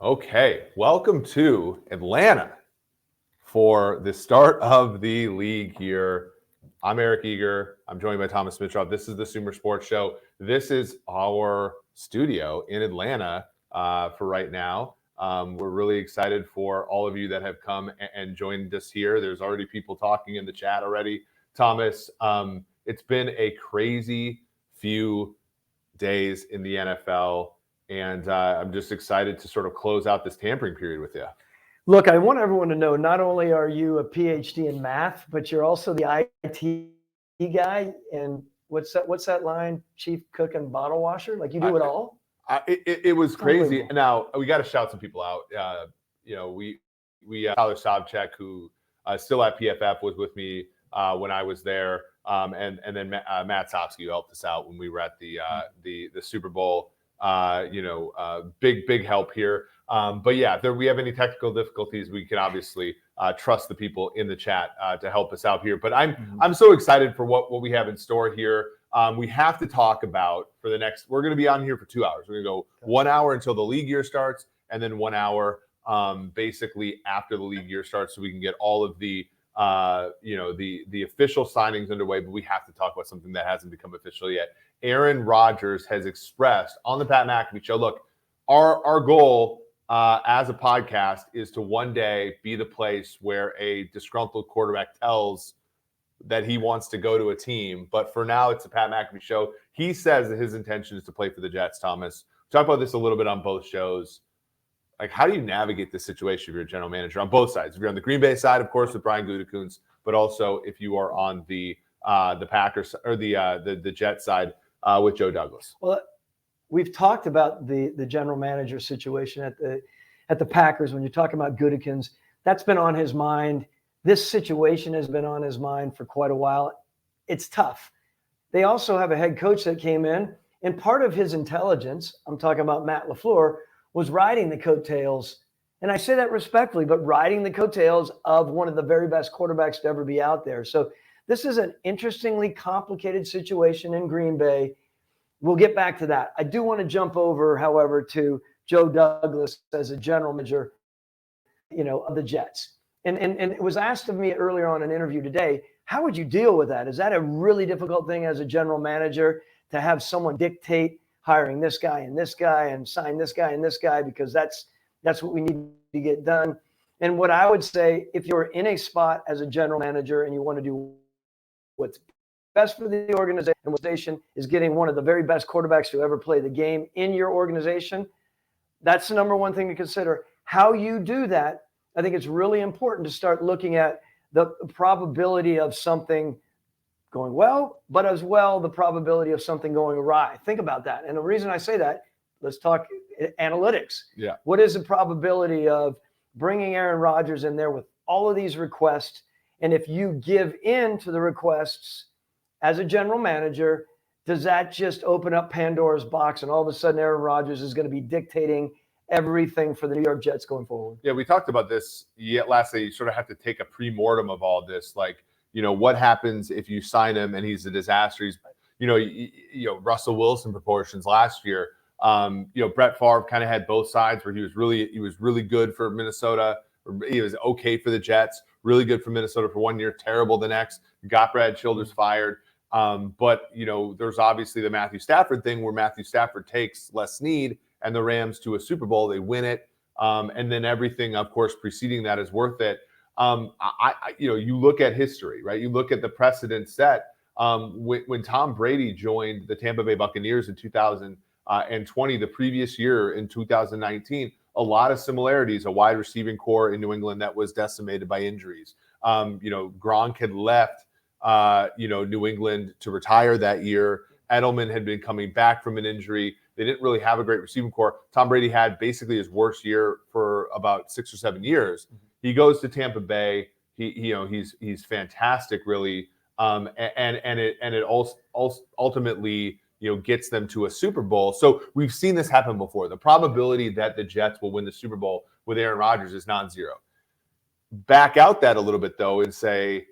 Okay, welcome to Atlanta for the start of the league here. I'm Eric Eager. I'm joined by Thomas Mitroff. This is the SumerSports show. This is our studio in Atlanta for right now. We're really excited for all of you that have come and joined us here. There's already people talking in the chat already. Thomas, it's been a crazy few days in the NFL. And I'm just excited to sort of close out this tampering period with you. Look, I want everyone to know, not only are you a PhD in math, but you're also the IT guy. And what's that line? Chief cook and bottle washer? Like you do it all? It was crazy. Now, we got to shout some people out. We Tyler Sobchak, who still at PFF, was with me when I was there. And then Matt Sopsky, who helped us out when we were at the Super Bowl. Big help here. But yeah, if we have any technical difficulties, we can obviously trust the people in the chat to help us out here. But I'm so excited for what we have in store here. We have to talk about we're going to be on here for 2 hours. We're going to go 1 hour until the league year starts, and then 1 hour basically after the league year starts, so we can get all of the official signings underway. But we have to talk about something that hasn't become official yet. Aaron Rodgers has expressed on the Pat McAfee show, look, our goal as a podcast is to one day be the place where a disgruntled quarterback tells that he wants to go to a team. But for now, it's a Pat McAfee show. He says that his intention is to play for the Jets, Thomas. We talked about this a little bit on both shows. Like, how do you navigate this situation if you're a general manager on both sides? If you're on the Green Bay side, of course, with Brian Gutekunst, but also if you are on the Packers or the Jets side with Joe Douglas. Well, we've talked about the general manager situation at the Packers. When you're talking about Gutekunst, that's been on his mind. This situation has been on his mind for quite a while. It's tough. They also have a head coach that came in, and part of his intelligence, I'm talking about Matt LaFleur, was riding the coattails, and I say that respectfully, but riding the coattails of one of the very best quarterbacks to ever be out there. So this is an interestingly complicated situation in Green Bay. We'll get back to that. I do want to jump over, however, to Joe Douglas as a general manager, of the Jets. And it was asked of me earlier on in an interview today, how would you deal with that? Is that a really difficult thing as a general manager to have someone dictate hiring this guy and sign this guy and this guy, because that's what we need to get done? And what I would say, if you're in a spot as a general manager and you want to do what's best for the organization is getting one of the very best quarterbacks to ever play the game in your organization, that's the number one thing to consider. How you do that, I think it's really important to start looking at the probability of something going well, but as well the probability of something going awry. Think about that. And the reason I say that, let's talk analytics. Yeah. What is the probability of bringing Aaron Rodgers in there with all of these requests? And if you give in to the requests as a general manager, does that just open up Pandora's box and all of a sudden Aaron Rodgers is going to be dictating everything for the New York Jets going forward? Yeah, we talked about this last day. You sort of have to take a pre-mortem of all this. Like, what happens if you sign him and he's a disaster? He's, Russell Wilson proportions last year. Brett Favre kind of had both sides where he was really good for Minnesota. He was okay for the Jets, really good for Minnesota for 1 year, terrible the next. Got Brad Childers fired. But there's obviously the Matthew Stafford thing where Matthew Stafford takes Les Snead and the Rams to a Super Bowl. They win it. And then everything, of course, preceding that is worth it. You look at history, right? You look at the precedent set. When Tom Brady joined the Tampa Bay Buccaneers in 2020, the previous year in 2019, a lot of similarities, a wide receiving core in New England that was decimated by injuries. Gronk had left, New England to retire that year. Edelman had been coming back from an injury. They didn't really have a great receiving core. Tom Brady had basically his worst year for about 6 or 7 years. Mm-hmm. He goes to Tampa Bay. He's fantastic, really, and it ultimately gets them to a Super Bowl. So we've seen this happen before. The probability that the Jets will win the Super Bowl with Aaron Rodgers is non-zero. Back out that a little bit though and say,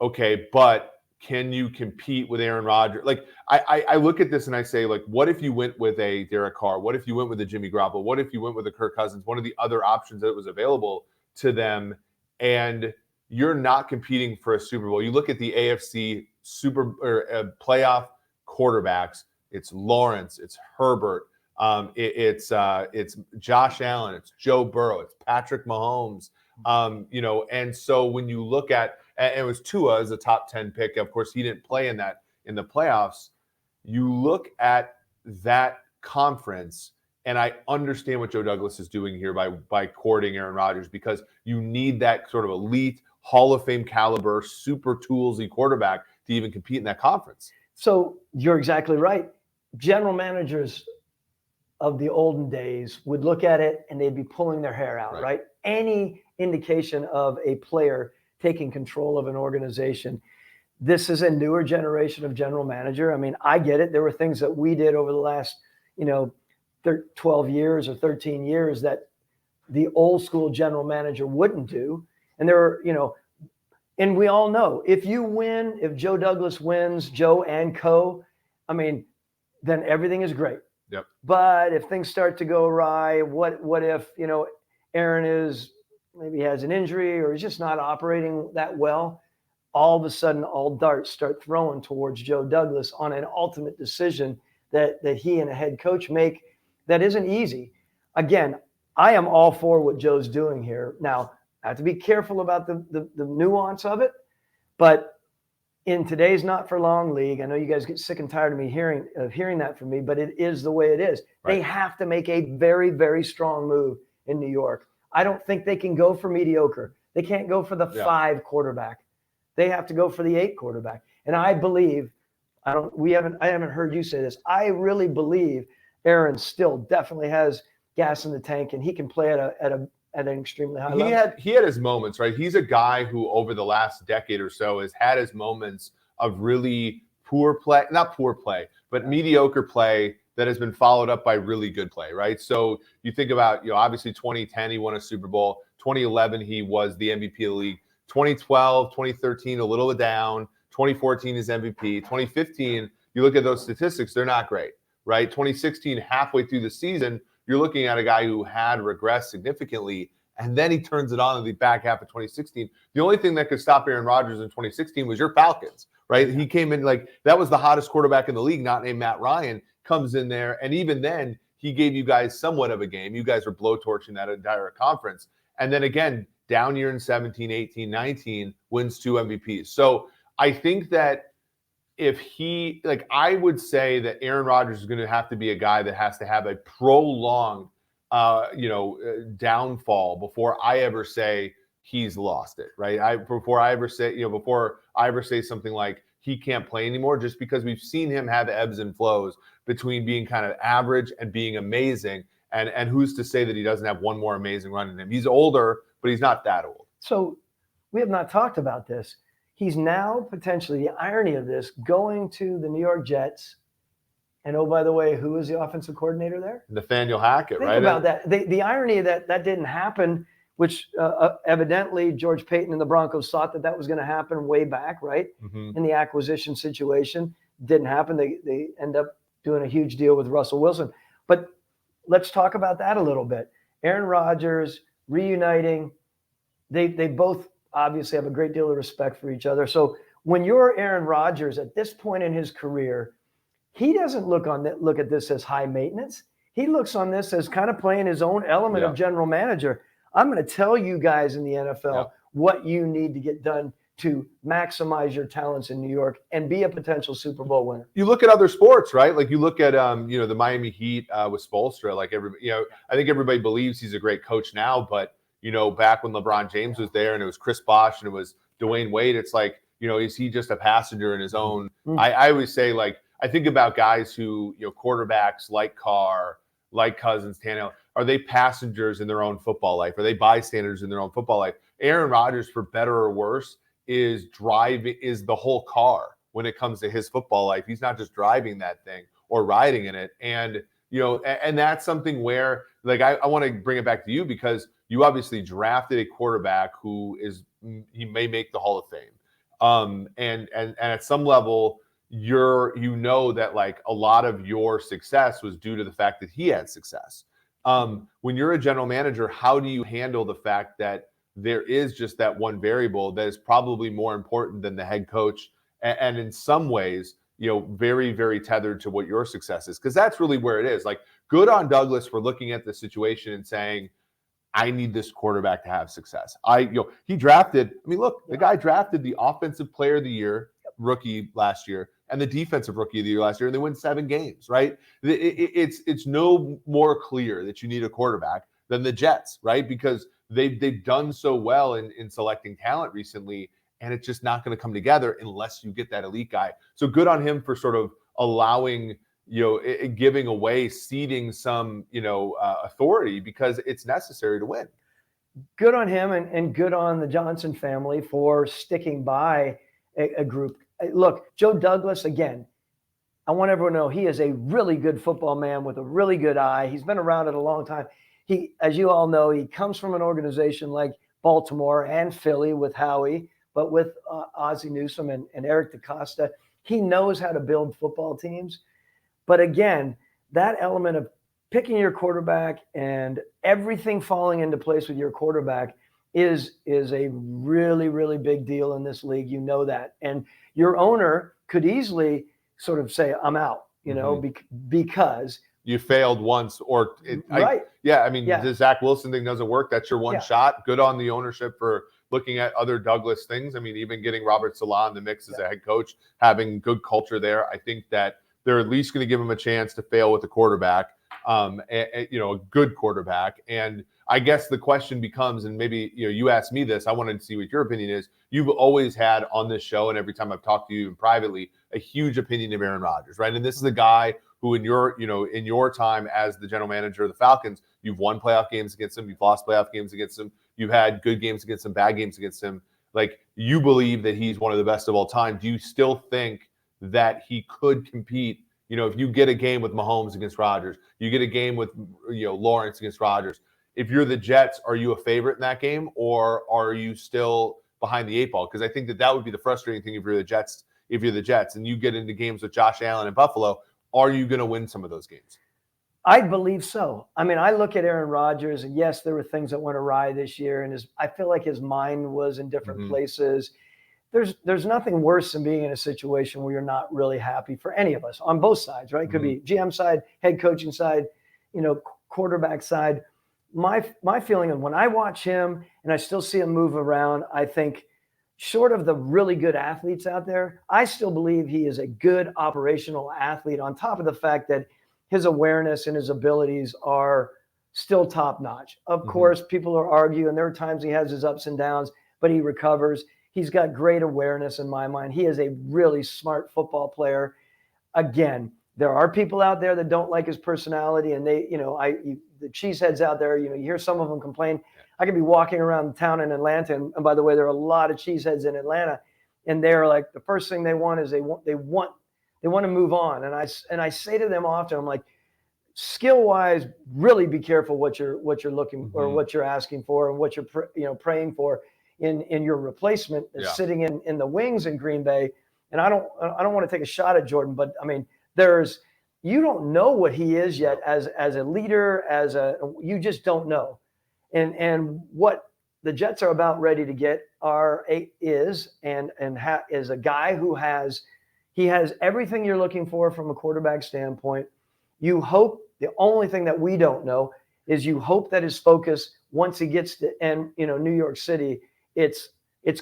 okay, but can you compete with Aaron Rodgers? Like, I look at this and I say, like, what if you went with a Derek Carr? What if you went with a Jimmy Garoppolo? What if you went with a Kirk Cousins? One of the other options that was available to them, and you're not competing for a Super Bowl. You look at the AFC playoff quarterbacks. It's Lawrence. It's Herbert. It's Josh Allen. It's Joe Burrow. It's Patrick Mahomes. And so when you look at, and it was Tua as a top 10 pick. Of course, he didn't play in the playoffs. You look at that conference, and I understand what Joe Douglas is doing here by courting Aaron Rodgers, because you need that sort of elite Hall of Fame caliber, super toolsy quarterback to even compete in that conference. So you're exactly right. General managers of the olden days would look at it and they'd be pulling their hair out, right? Any indication of a player taking control of an organization. This is a newer generation of general manager. I mean, I get it. There were things that we did over the last, 12 years or 13 years that the old school general manager wouldn't do. And there are, and we all know if you win, if Joe Douglas wins, Joe and co, I mean, then everything is great. Yep. But if things start to go awry, what if, Aaron maybe has an injury or he's just not operating that well, all of a sudden all darts start throwing towards Joe Douglas on an ultimate decision that he and a head coach make that isn't easy. Again, I am all for what Joe's doing here. Now, I have to be careful about the nuance of it, but in today's not for long league, I know you guys get sick and tired of me hearing that from me, but it is the way it is. Right. They have to make a very, very strong move in New York. I don't think they can go for mediocre. They can't go for the 5 quarterback. They have to go for the 8 quarterback. And I believe, I haven't heard you say this. I really believe Aaron still definitely has gas in the tank and he can play at an extremely high level. He had his moments, right? He's a guy who over the last decade or so has had his moments of really mediocre play that has been followed up by really good play, right? So you think about, obviously 2010, he won a Super Bowl. 2011, he was the MVP of the league. 2012, 2013, a little bit down. 2014 is MVP. 2015, you look at those statistics, they're not great, right? 2016, halfway through the season, you're looking at a guy who had regressed significantly, and then he turns it on in the back half of 2016. The only thing that could stop Aaron Rodgers in 2016 was your Falcons, right? He came in that was the hottest quarterback in the league, not named Matt Ryan, comes in there, and even then, he gave you guys somewhat of a game. You guys were blowtorching that entire conference. And then again, down year in 17, 18, 19, wins 2 MVPs. So I think that I would say that Aaron Rodgers is going to have to be a guy that has to have a prolonged, downfall before I ever say he's lost it, right? Before I ever say something like he can't play anymore, just because we've seen him have ebbs and flows between being kind of average and being amazing. And who's to say that he doesn't have one more amazing run in him? He's older, but he's not that old. So we have not talked about this. He's now potentially, the irony of this, going to the New York Jets. And oh, by the way, who is the offensive coordinator there? Nathaniel Hackett, right? Think about that. The irony that didn't happen, which evidently George Payton and the Broncos thought that was going to happen way back, right? Mm-hmm. In the acquisition situation. Didn't happen. They end up doing a huge deal with Russell Wilson. But let's talk about that a little bit. Aaron Rodgers reuniting. They both obviously have a great deal of respect for each other. So when you're Aaron Rodgers at this point in his career, he doesn't look at this as high maintenance. He looks on this as kind of playing his own element of general manager. I'm going to tell you guys in the NFL what you need to get done to maximize your talents in New York and be a potential Super Bowl winner. You look at other sports, right? Like you look at the Miami Heat with Spoelstra. Like I think everybody believes he's a great coach now, but back when LeBron James was there and it was Chris Bosh and it was Dwayne Wade, it's like, is he just a passenger in his own? Mm-hmm. I always say, I think about guys who, quarterbacks like Carr, like Cousins, Tannehill, are they passengers in their own football life? Are they bystanders in their own football life? Aaron Rodgers, for better or worse, is the whole car when it comes to his football life. He's not just driving that thing or riding in it. And, and that's something where, I want to bring it back to you because you obviously drafted a quarterback he may make the Hall of Fame. And at some level, you know that like a lot of your success was due to the fact that he had success. When you're a general manager, how do you handle the fact that there is just that one variable that is probably more important than the head coach, and in some ways, very, very tethered to what your success is? Because that's really where it is. Like, good on Douglas for looking at the situation and saying, I need this quarterback to have success. He drafted, the guy drafted the offensive player of the year rookie last year and the defensive rookie of the year last year, and they win 7 games, right? It's no more clear that you need a quarterback than the Jets, right? Because they've done so well in selecting talent recently, and it's just not going to come together unless you get that elite guy. So good on him for sort of allowing, giving away, ceding some, authority, because it's necessary to win. Good on him, and good on the Johnson family for sticking by a group. Look, Joe Douglas, again, I want everyone to know he is a really good football man with a really good eye. He's been around it a long time. He, as you all know, he comes from an organization like Baltimore and Philly with Howie, but with Ozzie Newsome and Eric DaCosta. He knows how to build football teams. But again, that element of picking your quarterback and everything falling into place with your quarterback is a really, really big deal in this league. You know that. And your owner could easily sort of say, I'm out, because you failed once, or right. The Zach Wilson thing doesn't work. That's your one shot. Good on the ownership for looking at other Douglas things. Even getting Robert Saleh in the mix as a head coach, having good culture there. I think that they're at least going to give him a chance to fail with the quarterback, a good quarterback. And I guess the question becomes, and maybe you asked me this, I wanted to see what your opinion is. You've always had on this show, and every time I've talked to you privately, a huge opinion of Aaron Rodgers, right? And this is a guy who, in your time as the general manager of the Falcons, you've won playoff games against him, you've lost playoff games against him, you've had good games against him, bad games against him. Like, you believe that he's one of the best of all time. Do you still think that he could compete? If you get a game with Mahomes against Rodgers, you get a game with Lawrence against Rodgers. If you're the Jets, are you a favorite in that game, or are you still behind the 8 ball? Because I think that would be the frustrating thing if you're the Jets. If you're the Jets and you get into games with Josh Allen and Buffalo, are you going to win some of those games? I believe so. I look at Aaron Rodgers, and yes, there were things that went awry this year, and I feel like his mind was in different places. There's nothing worse than being in a situation where you're not really happy for any of us on both sides, right? It could be GM side, head coaching side, quarterback side. My feeling of when I watch him and I still see him move around, I think, short of the really good athletes out there, I still believe he is a good operational athlete, on top of the fact that his awareness and his abilities are still top notch. Of course, people are arguing, and there are times he has his ups and downs, but he recovers. He's got great awareness in my mind. He is a really smart football player. Again, there are people out there that don't like his personality, and the cheeseheads out there, you hear some of them complain. I could be walking around town in Atlanta, and by the way, there are a lot of cheeseheads in Atlanta, and they're like, the first thing they want is they want to move on. And I say to them often, I'm like, skill wise, really be careful what you're looking or what you're asking for, and what you're praying for in your replacement is sitting in the wings in Green Bay. And I don't want to take a shot at Jordan, but you don't know what he is yet as a leader, you just don't know. And what the Jets are about ready to get is a guy who has everything you're looking for from a quarterback standpoint. You hope, the only thing that we don't know is you hope that his focus, once he gets to New York City, it's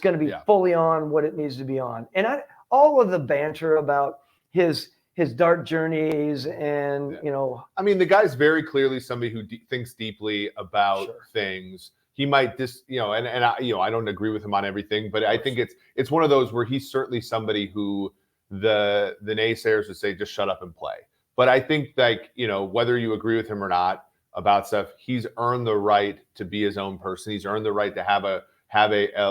going to be fully on what it needs to be on. And all of the banter about his dark journeys and, the guy's very clearly somebody who thinks deeply about things. He might I don't agree with him on everything, but I think it's one of those where he's certainly somebody who the naysayers would say, just shut up and play. But I think whether you agree with him or not about stuff, he's earned the right to be his own person. He's earned the right to have a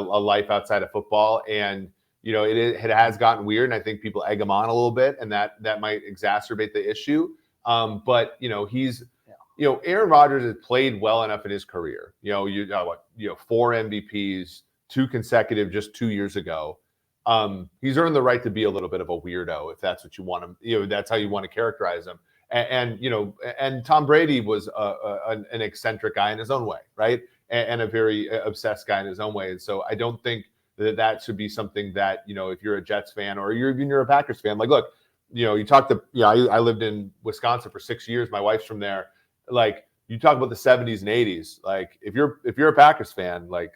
life outside of football. And, it has gotten weird, and I think people egg him on a little bit, and that might exacerbate the issue. But Aaron Rodgers has played well enough in his career. 4 MVPs, 2 consecutive just 2 years ago. He's earned the right to be a little bit of a weirdo if that's what you want him. That's how you want to characterize him. And Tom Brady was an eccentric guy in his own way, right? And a very obsessed guy in his own way. And so I don't think that should be something that, if you're a Jets fan or you're a Packers fan, like, look, you talk to, I lived in Wisconsin for 6 years. My wife's from there. Like, you talk about the 70s and 80s. Like, if you're a Packers fan, like,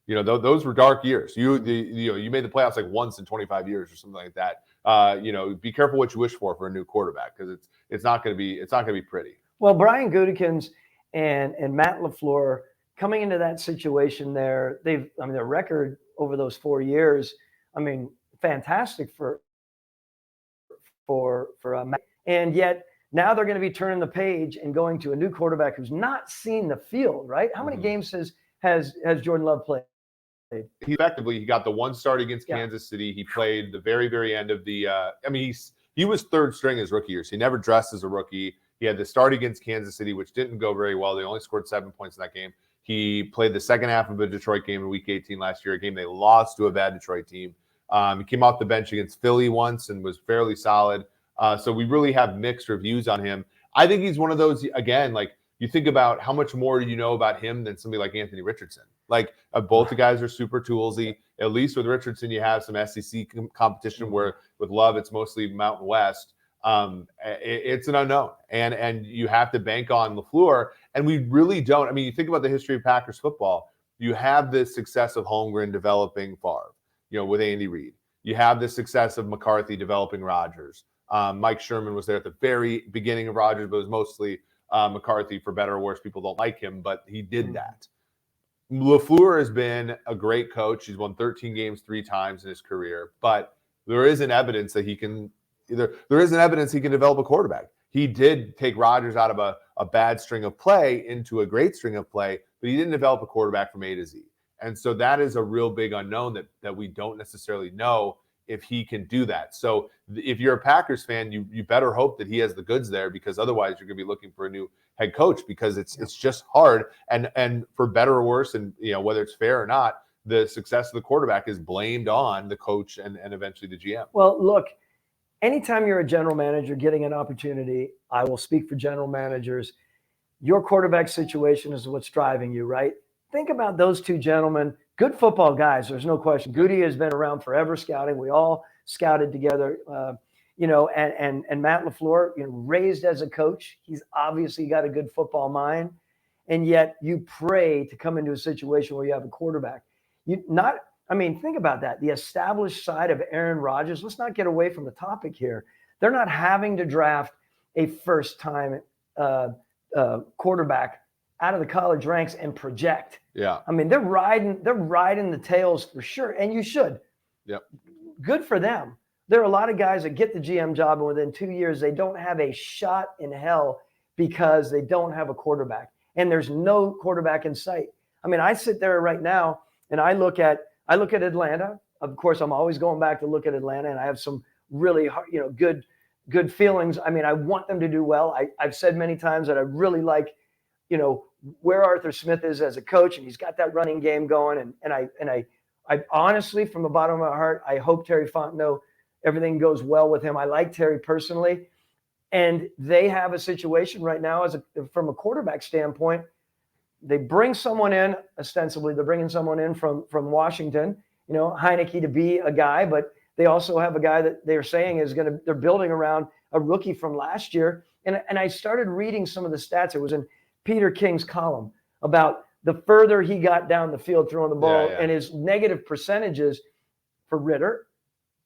those were dark years. You made the playoffs like once in 25 years or something like that. Be careful what you wish for a new quarterback, because it's not going to be pretty. Well, Brian Gutekunst and Matt LaFleur coming into that situation there, their record over those 4 years, fantastic for Matt. And yet now they're going to be turning the page and going to a new quarterback who's not seen the field, right? How many games has Jordan Love played? He got the one start against Kansas City. He played the very, very end of the he was third string his rookie year. So he never dressed as a rookie. He had the start against Kansas City, which didn't go very well. They only scored 7 points in that game. He played the second half of a Detroit game in Week 18 last year, a game they lost to a bad Detroit team. He came off the bench against Philly once and was fairly solid. So we really have mixed reviews on him. I think he's one of those, again, like, you think about how much more do you know about him than somebody like Anthony Richardson. Like, both the guys are super toolsy. At least with Richardson, you have some SEC competition, where with Love, it's mostly Mountain West. It's an unknown, and you have to bank on LaFleur. And we really don't. You think about the history of Packers football. You have the success of Holmgren developing Favre, with Andy Reid. You have the success of McCarthy developing Rodgers. Mike Sherman was there at the very beginning of Rodgers, but it was mostly McCarthy, for better or worse. People don't like him, but he did that. LaFleur has been a great coach. He's won 13 games 3 times in his career, but there isn't evidence that he can develop a quarterback. He did take Rodgers out of a bad string of play into a great string of play, but he didn't develop a quarterback from A to Z. And so that is a real big unknown that we don't necessarily know if he can do that. So if you're a Packers fan, you better hope that he has the goods there, because otherwise you're going to be looking for a new head coach, because it's just hard. And for better or worse, and whether it's fair or not, the success of the quarterback is blamed on the coach and eventually the GM. Well, look, anytime you're a general manager getting an opportunity, I will speak for general managers, your quarterback situation is what's driving you, right? Think about those two gentlemen. Good football guys, there's no question. Goody has been around forever scouting. We all scouted together, and Matt LaFleur, raised as a coach. He's obviously got a good football mind. And yet you pray to come into a situation where you have a quarterback. Think about that. The established side of Aaron Rodgers, let's not get away from the topic here. They're not having to draft a first-time quarterback out of the college ranks and project. Yeah. They're riding the tails for sure. And you should. Yep. Good for them. There are a lot of guys that get the GM job, and within 2 years, they don't have a shot in hell because they don't have a quarterback. And there's no quarterback in sight. I sit there right now and I look at Atlanta. Of course, I'm always going back to look at Atlanta, and I have some really good feelings. I want them to do well. I've said many times that I really like, where Arthur Smith is as a coach, and he's got that running game going. And I honestly, from the bottom of my heart, I hope Terry Fontenot, everything goes well with him. I like Terry personally, and they have a situation right now from a quarterback standpoint. They bring someone in, ostensibly they're bringing someone in from Washington, Heineke, to be a guy, but they also have a guy that they're saying they're building around a rookie from last year. And I started reading some of the stats. It was in Peter King's column about the further he got down the field throwing the ball and his negative percentages for Ritter.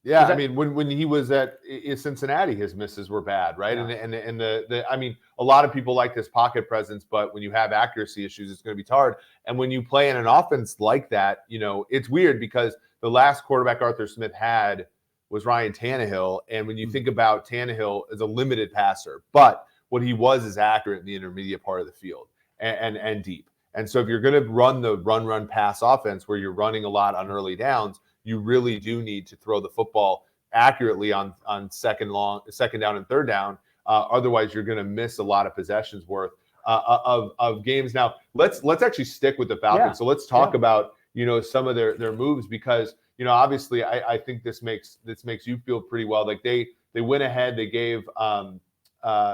Yeah, when he was at Cincinnati, his misses were bad, right? Yeah. And a lot of people like his pocket presence, but when you have accuracy issues, it's going to be hard. And when you play in an offense like that, it's weird, because the last quarterback Arthur Smith had was Ryan Tannehill. And when you think about Tannehill as a limited passer, but what he was is accurate in the intermediate part of the field and deep. And so if you're going to run the run pass offense where you're running a lot on early downs, you really do need to throw the football accurately on second down and third down. Otherwise, you're going to miss a lot of possessions worth of games. Now, let's actually stick with the Falcons. Yeah. So let's talk about some of their moves, because obviously I think this makes you feel pretty well. Like they went ahead, they gave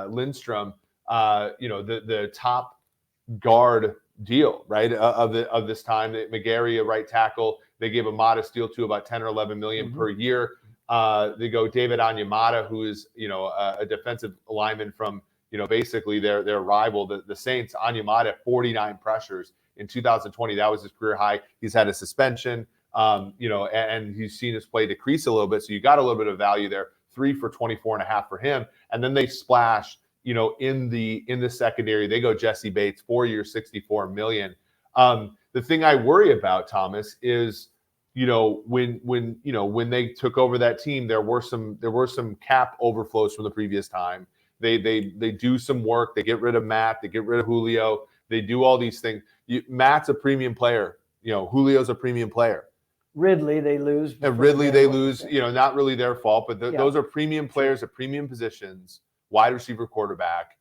Lindstrom the top guard deal, right, of this time. McGarry, a right tackle, they gave a modest deal to about 10 or 11 million per year. They go David Onyemata, who is a defensive lineman from basically their rival, the Saints. Onyemata, 49 pressures in 2020. That was his career high. He's had a suspension, and he's seen his play decrease a little bit. So you got a little bit of value there. 3 for 24.5 for him. And then they splash, in the secondary, they go Jesse Bates, 4 years, 64 million. The thing I worry about, Thomas, is when they took over that team, there were some cap overflows from the previous time. They do some work. They get rid of Matt. They get rid of Julio. They do all these things. Matt's a premium player. Julio's a premium player. Ridley, they lose. And Ridley, they lose. Not really their fault, but those are premium players at premium positions, wide receiver, quarterback,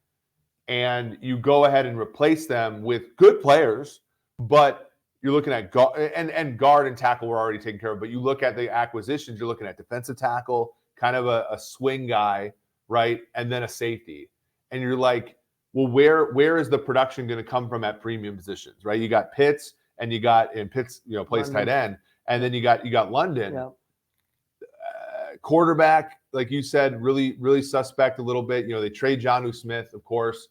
and you go ahead and replace them with good players, but you're looking at guard and tackle were already taken care of. But you look at the acquisitions, you're looking at defensive tackle, kind of a swing guy, right, and then a safety, and you're like, well, where is the production going to come from at premium positions, right? You got Pitts, and Pitts, plays London. tight end. And then you got London, quarterback, like you said, really, really suspect a little bit. They trade Jonnu Smith, of course,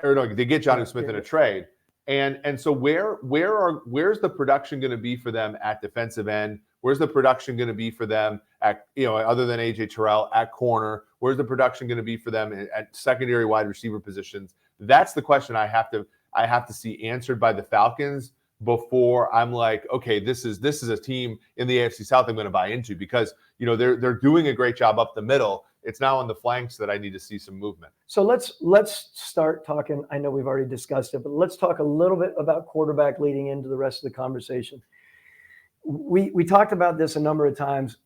or no, they get Jonnu Smith in a trade. And so where's the production going to be for them at defensive end? Where's the production going to be for them at, other than AJ Terrell, at corner? Where's the production going to be for them at secondary wide receiver positions? That's the question I have to see answered by the Falcons before I'm like, okay, this is a team in the AFC South I'm going to buy into, because they're doing a great job up the middle. It's now on the flanks that I need to see some movement. So let's start talking. I know we've already discussed it, but let's talk a little bit about quarterback leading into the rest of the conversation. We talked about this a number of times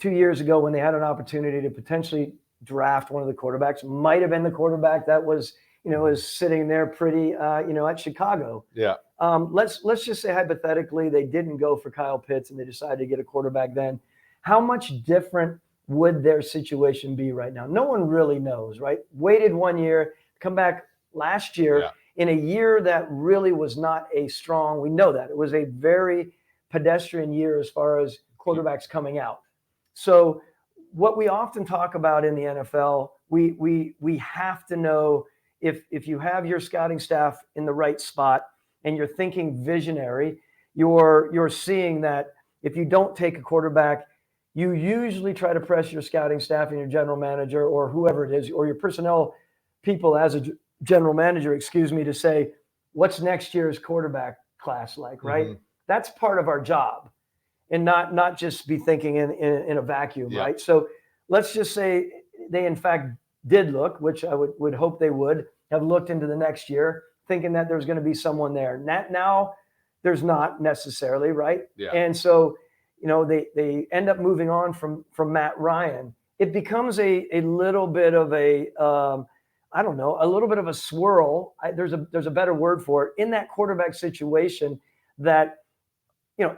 2 years ago when they had an opportunity to potentially draft one of the quarterbacks. Might have been the quarterback that was is sitting there pretty at Chicago. Yeah. Let's just say hypothetically they didn't go for Kyle Pitts and they decided to get a quarterback then. How much different would their situation be right now? No one really knows, right? Waited 1 year, come back last year in a year that really was not a strong, we know that. It was a very pedestrian year as far as quarterbacks coming out. So what we often talk about in the NFL, we have to know if you have your scouting staff in the right spot and you're thinking visionary, you're seeing that if you don't take a quarterback, you usually try to press your scouting staff and your general manager or whoever it is, or your personnel people as a general manager, to say, what's next year's quarterback class like, right? Mm-hmm. That's part of our job, and not just be thinking in a vacuum, right? So let's just say they in fact did look, which I would hope they would have looked into the next year, thinking that there's going to be someone there. Now there's not necessarily, right? Yeah. And so, they end up moving on from Matt Ryan. It becomes a little bit of a little bit of a swirl. There's a better word for it in that quarterback situation that,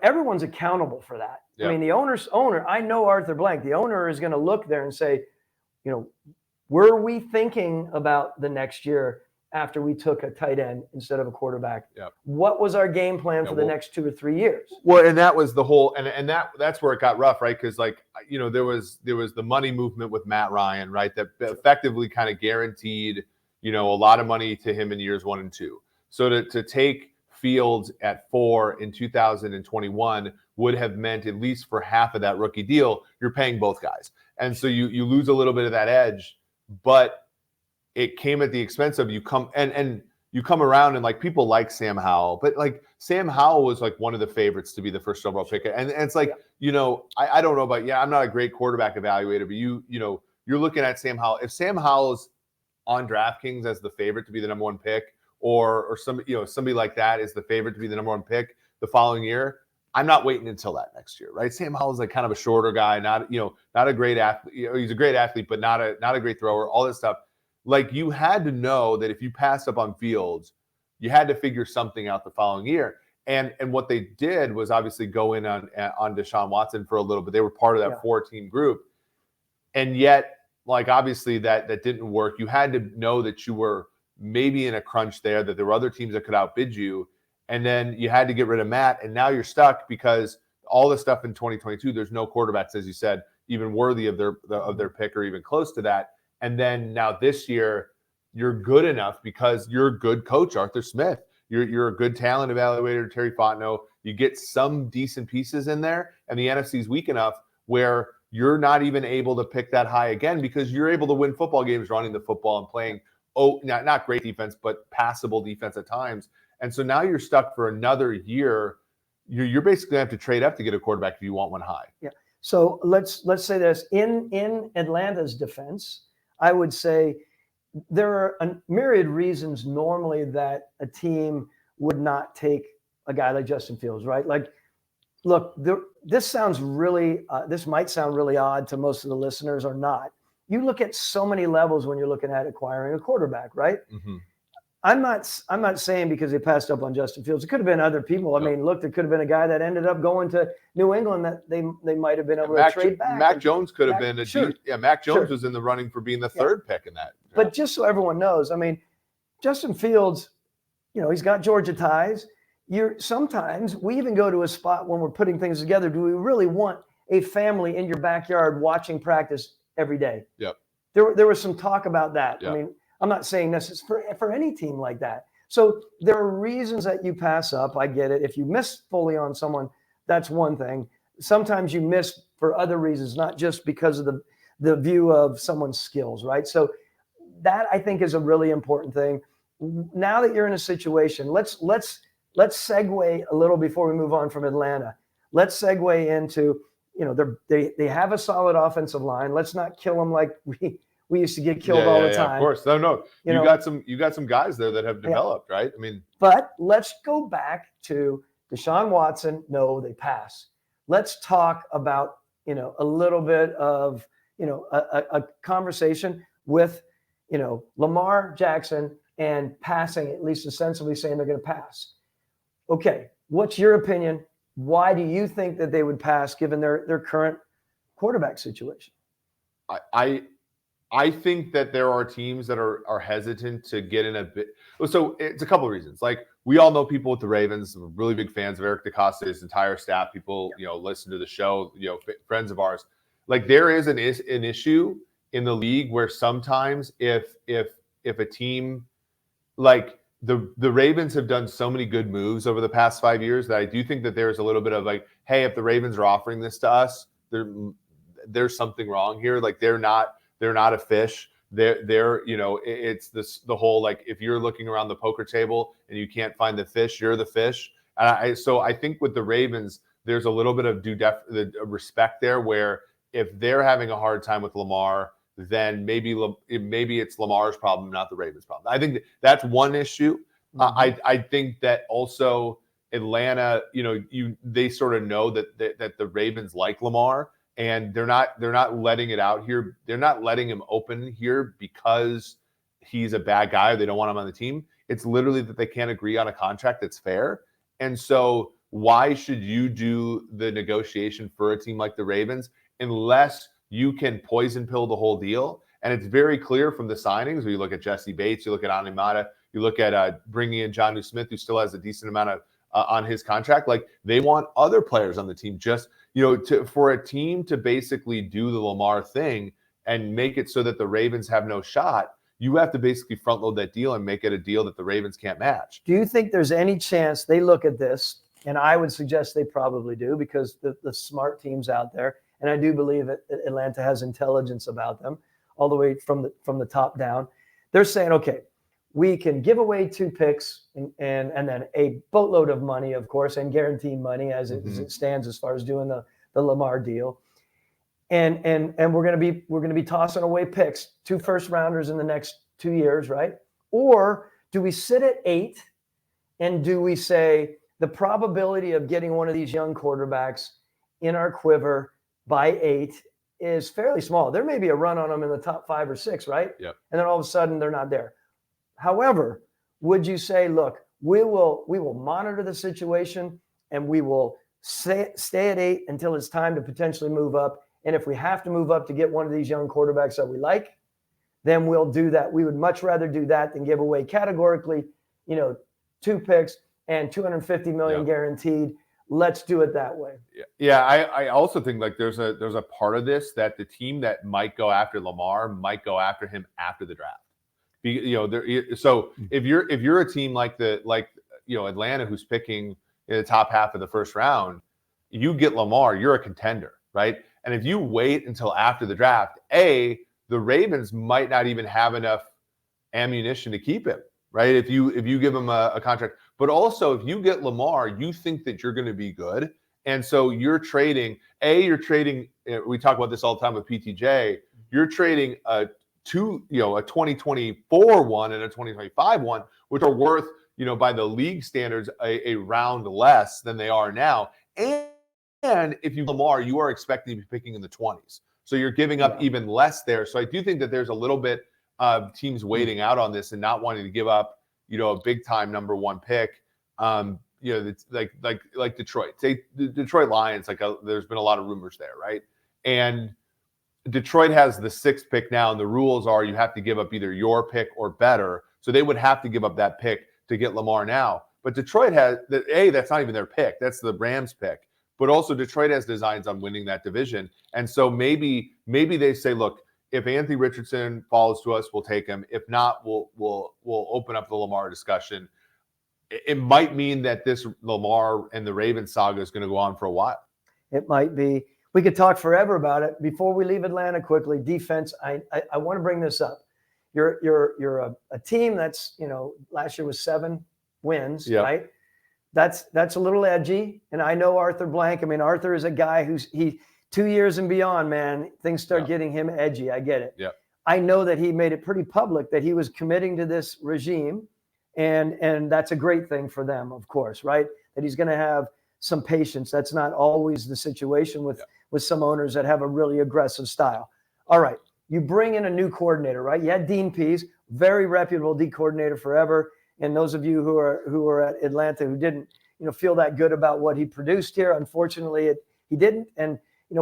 everyone's accountable for that. Yeah. I mean, the owner, I know Arthur Blank, the owner is going to look there and say, were we thinking about the next year after we took a tight end instead of a quarterback? Yeah. What was our game plan for the next 2 or 3 years? Well, and that was the whole, and that's where it got rough, right? Because there was the money movement with Matt Ryan, right? That effectively kind of guaranteed, a lot of money to him in years 1 and 2. So to take Fields at 4 in 2021 would have meant, at least for half of that rookie deal, you're paying both guys. And so you lose a little bit of that edge, but it came at the expense of you come around and people like Sam Howell, but Sam Howell was one of the favorites to be the first overall pick. And it's I don't know about, I'm not a great quarterback evaluator, but you're looking at Sam Howell. If Sam Howell's on DraftKings as the favorite to be the number 1 pick, or somebody like that is the favorite to be the number 1 pick the following year, I'm not waiting until that next year, right? Sam Howell's kind of a shorter guy, not a great athlete. He's a great athlete, but not a great thrower, all this stuff. You had to know that if you passed up on Fields, you had to figure something out the following year. And what they did was obviously go in on Deshaun Watson for a little bit. They were part of that 4-team group. And yet, like, obviously that didn't work. You had to know that you were maybe in a crunch there, that there were other teams that could outbid you. And then you had to get rid of Matt. And now you're stuck because all the stuff in 2022, there's no quarterbacks, as you said, even worthy of their pick or even close to that. And then now this year, you're good enough because you're a good coach, Arthur Smith. You're a good talent evaluator, Terry Fontenot. You get some decent pieces in there, and the NFC is weak enough where you're not even able to pick that high again because you're able to win football games running the football and playing, not great defense, but passable defense at times. And so now you're stuck for another year. You're basically going to have to trade up to get a quarterback if you want one high. Yeah. So let's say this. In Atlanta's defense, I would say there are a myriad reasons normally that a team would not take a guy like Justin Fields, right? Like, look, this might sound really odd to most of the listeners or not. You look at so many levels when you're looking at acquiring a quarterback, right? Mm-hmm. I'm not saying because they passed up on Justin Fields. It could have been other people. I mean, look, there could have been a guy that ended up going to New England that they might have been able to trade back. Mac Jones could have been Mac Jones was in the running for being the third pick in that. But just so everyone knows, I mean, Justin Fields, he's got Georgia ties. Sometimes we even go to a spot when we're putting things together. Do we really want a family in your backyard watching practice every day? Yep. There was some talk about that. Yep. I mean, I'm not saying this is for any team like that. So there are reasons that you pass up. I get it. If you miss fully on someone, that's one thing. Sometimes you miss for other reasons, not just because of the view of someone's skills, right? So that, I think, is a really important thing. Now that you're in a situation, let's segue a little before we move on from Atlanta. Let's segue into, they have a solid offensive line. Let's not kill them like we used to get killed all the time. Of course. No. You got some guys there that have developed, right? I mean, but let's go back to Deshaun Watson. No, they pass. Let's talk about, a little bit of, a conversation with, Lamar Jackson and passing, at least ostensibly saying they're going to pass. Okay. What's your opinion? Why do you think that they would pass given their current quarterback situation? I think that there are teams that are hesitant to get in a bit. So it's a couple of reasons. Like, we all know people with the Ravens, we're really big fans of Eric DeCosta, his entire staff. People, listen to the show, friends of ours. Like, there is an issue in the league where sometimes if a team, like the Ravens have done so many good moves over the past 5 years that I do think that there's a little bit of like, hey, if the Ravens are offering this to us, there's something wrong here. Like, they're not a fish. It's the whole, like, if you're looking around the poker table and you can't find the fish, you're the fish. And so I think with the Ravens, there's a little bit of respect there where if they're having a hard time with Lamar, then maybe it's Lamar's problem, not the Ravens' problem. I think that's one issue. Mm-hmm. I think that also Atlanta, they sort of know that the Ravens like Lamar. And they're not letting it out here. They're not letting him open here because he's a bad guy or they don't want him on the team. It's literally that they can't agree on a contract that's fair. And so why should you do the negotiation for a team like the Ravens unless you can poison pill the whole deal? And it's very clear from the signings. Where you look at Jesse Bates, you look at Animata, you look at bringing in Jonnu Smith, who still has a decent amount of on his contract. Like, they want other players on the team. Just for a team to basically do the Lamar thing and make it so that the Ravens have no shot, you have to basically front load that deal and make it a deal that the Ravens can't match. Do you think there's any chance they look at this? And I would suggest they probably do, because the smart teams out there, and I do believe that Atlanta has intelligence about them all the way from the top down. They're saying, okay, we can give away 2 picks and then a boatload of money, of course, and guaranteed money as it stands as far as doing the Lamar deal. And we're going to be tossing away picks, 2 first rounders in the next 2 years, right? Or do we sit at 8 and do we say the probability of getting one of these young quarterbacks in our quiver by 8 is fairly small? There may be a run on them in the top 5 or 6, right? Yep. And then all of a sudden they're not there. However, would you say, look, We will monitor the situation, and we will stay at 8 until it's time to potentially move up. And if we have to move up to get one of these young quarterbacks that we like, then we'll do that. We would much rather do that than give away categorically, 2 picks and $250 million guaranteed. Let's do it that way. Yeah, I also think like there's a part of this that the team that might go after Lamar might go after him after the draft. So if you're a team like Atlanta, who's picking in the top half of the first round, you get Lamar, you're a contender, right? And if you wait until after the draft, the Ravens might not even have enough ammunition to keep him, right? If you give him a contract, but also if you get Lamar, you think that you're going to be good, and so you're trading. We talk about this all the time with PTJ. You're trading a 2024 one and a 2025 one, which are worth, by the league standards, a round less than they are now. And if you Lamar, you are expecting to be picking in the 20s. So you're giving up even less there. So I do think that there's a little bit of teams waiting out on this and not wanting to give up, a big time number 1 pick. It's like Detroit. Say the Detroit Lions, there's been a lot of rumors there, right? And Detroit has the 6th pick now, and the rules are you have to give up either your pick or better. So they would have to give up that pick to get Lamar now. But Detroit has that's not even their pick. That's the Rams pick. But also Detroit has designs on winning that division. And so maybe they say, look, if Anthony Richardson falls to us, we'll take him. If not, we'll open up the Lamar discussion. It might mean that this Lamar and the Ravens saga is going to go on for a while. It might be. We could talk forever about it. Before we leave Atlanta quickly, defense, I want to bring this up. You're a team that's, last year was 7 wins, right? That's a little edgy. And I know Arthur Blank. I mean, Arthur is a guy who's 2 years and beyond, man, things start getting him edgy. I get it. Yeah. I know that he made it pretty public that he was committing to this regime. And that's a great thing for them, of course, right? That he's going to have some patience. That's not always the situation with some owners that have a really aggressive style. All right. You bring in a new coordinator, right? You had Dean Pease, very reputable D coordinator forever. And those of you who are at Atlanta who didn't, feel that good about what he produced here, unfortunately, he didn't. And,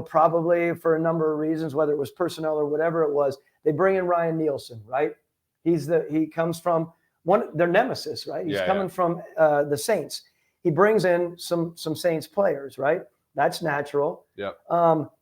probably for a number of reasons, whether it was personnel or whatever it was, they bring in Ryan Nielsen, right? He comes from their nemesis, right? He's coming from the Saints. He brings in some Saints players, right? That's natural. Yeah.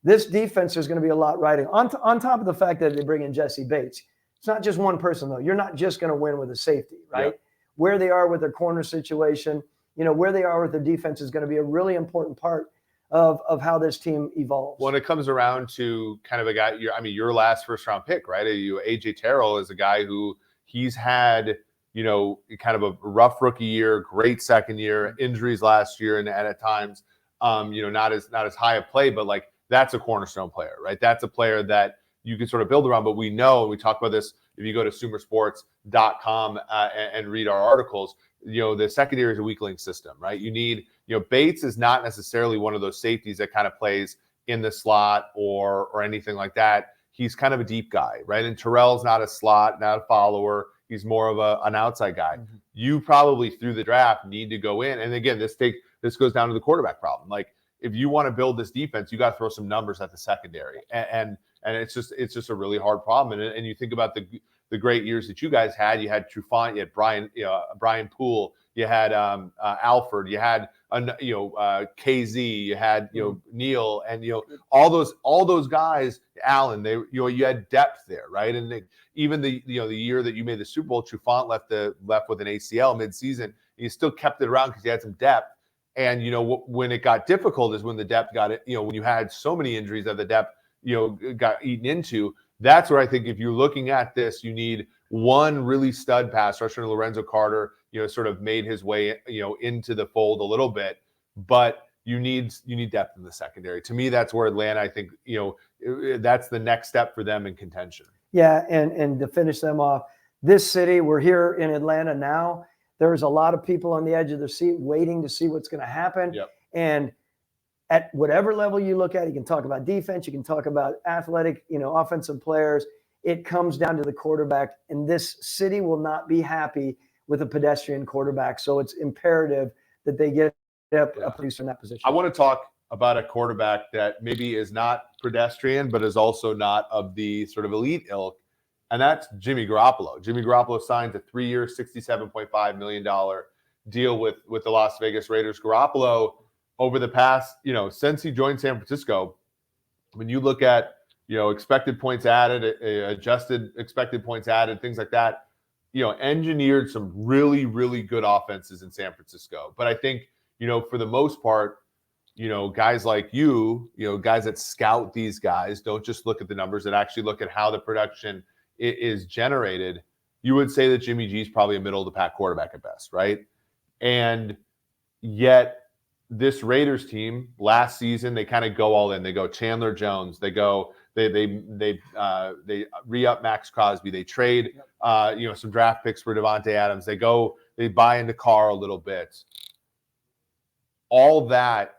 This defense is going to be a lot riding on top of the fact that they bring in Jesse Bates. It's not just one person though. You're not just going to win with a safety, right? Yeah. Where they are with their corner situation, where they are with their defense is going to be a really important part of how this team evolves. When it comes around to kind of a guy, your last first round pick, right? AJ Terrell is a guy who he's had, kind of a rough rookie year, great second year, injuries last year, and at times, not as high a play, but like that's a cornerstone player, right? That's a player that you can sort of build around. But we know, and we talk about this if you go to SumerSports.com and read our articles, the secondary is a weak link system, right? You need, Bates is not necessarily one of those safeties that kind of plays in the slot or anything like that. He's kind of a deep guy, right? And Terrell's not a slot, not a follower. He's more of an outside guy. Mm-hmm. You probably through the draft need to go in. And again, this goes down to the quarterback problem. Like if you want to build this defense, you got to throw some numbers at the secondary. And it's just a really hard problem. And you think about the great years that you guys had. You had Trufant, you had Brian Poole, you had Alford, you had KZ, you had Neal, and all those guys, Allen. You had depth there, right? And even the year that you made the Super Bowl, Trufant left with an ACL midseason. You still kept it around because you had some depth. And when it got difficult is when the depth got it. When you had so many injuries that the depth got eaten into. That's where I think if you're looking at this, you need one really stud pass rusher. Lorenzo Carter, sort of made his way, into the fold a little bit, but you need depth in the secondary. To me, that's where Atlanta, I think, that's the next step for them in contention. Yeah, and to finish them off, this city, we're here in Atlanta now. There's a lot of people on the edge of their seat waiting to see what's going to happen. Yep. And at whatever level you look at, you can talk about defense, you can talk about athletic, offensive players. It comes down to the quarterback, and this city will not be happy with a pedestrian quarterback. So it's imperative that they get a producer in that position. I want to talk about a quarterback that maybe is not pedestrian, but is also not of the sort of elite ilk, and that's Jimmy Garoppolo. Jimmy Garoppolo signed a 3-year, $67.5 million deal with the Las Vegas Raiders. Garoppolo, over the past, since he joined San Francisco, when you look at, expected points added, adjusted expected points added, things like that, engineered some really, really good offenses in San Francisco. But I think, for the most part, guys like guys that scout these guys, don't just look at the numbers, that actually look at how the production is generated. You would say that Jimmy G is probably a middle of the pack quarterback at best, right? And yet this Raiders team last season, they kind of go all in. They go Chandler Jones. They re-up Max Crosby. They trade some draft picks for Devontae Adams. They buy into Carr a little bit. All that,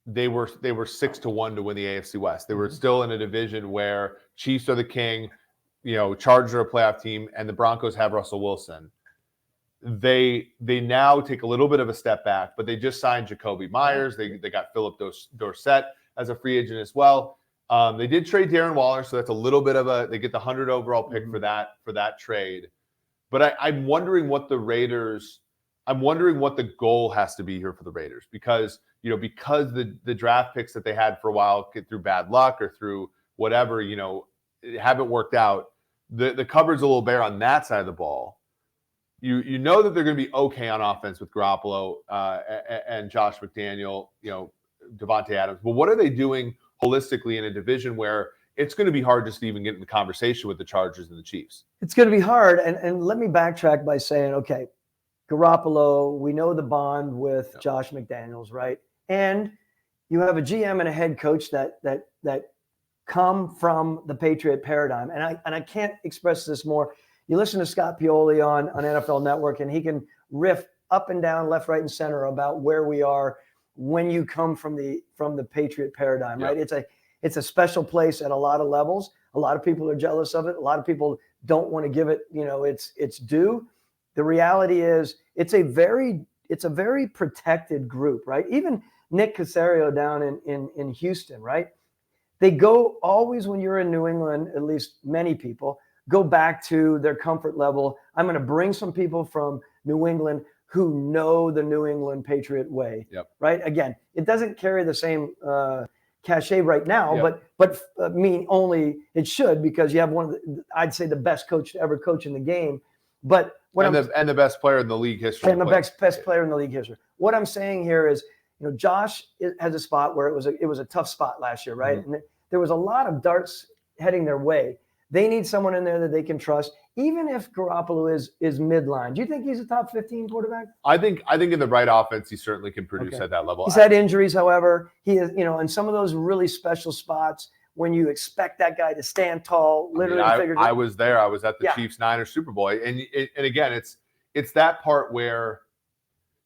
they were 6-1 to win the AFC West. They were still in a division where Chiefs are the king, Chargers are a playoff team, and the Broncos have Russell Wilson. They now take a little bit of a step back, but they just signed Jacoby Myers. They got Philip Dorsett as a free agent as well. They did trade Darren Waller, so that's a little bit of they get the 100 overall pick for that trade. But I'm wondering what the goal has to be here for the Raiders, because the draft picks that they had for a while through bad luck or through whatever, it haven't worked out. The cupboard's a little bare on that side of the ball. You know that they're going to be okay on offense with Garoppolo and Josh McDaniel, Devontae Adams. But what are they doing holistically in a division where it's going to be hard just to even get in the conversation with the Chargers and the Chiefs? It's going to be hard. And let me backtrack by saying, okay, Garoppolo, we know the bond with Josh McDaniels, right? And you have a GM and a head coach that come from the Patriot paradigm. And I can't express this more. You listen to Scott Pioli on NFL Network, and he can riff up and down, left, right, and center about where we are when you come from the Patriot paradigm, right? It's a special place at a lot of levels. A lot of people are jealous of it. A lot of people don't want to give it, its due. The reality is it's a very protected group, right? Even Nick Caserio down in Houston, right? They go always, when you're in New England, at least many people, go back to their comfort level. I'm going to bring some people from New England who know the New England Patriot way, right? Again, it doesn't carry the same cachet right now, but only it should, because you have one of I'd say the best coach to ever coach in the game. But the best player in the league history. And the best player in the league history. What I'm saying here is, Josh has a spot where it was a tough spot last year, right? Mm-hmm. And there was a lot of darts heading their way. They need someone in there that they can trust, even if Garoppolo is midline. Do you think he's a top 15 quarterback? I think in the right offense, he certainly can produce at that level. He's had injuries, however. He is, in some of those really special spots when you expect that guy to stand tall, literally. I was there. I was at the Chiefs-Niners Super Bowl, and again, it's that part where,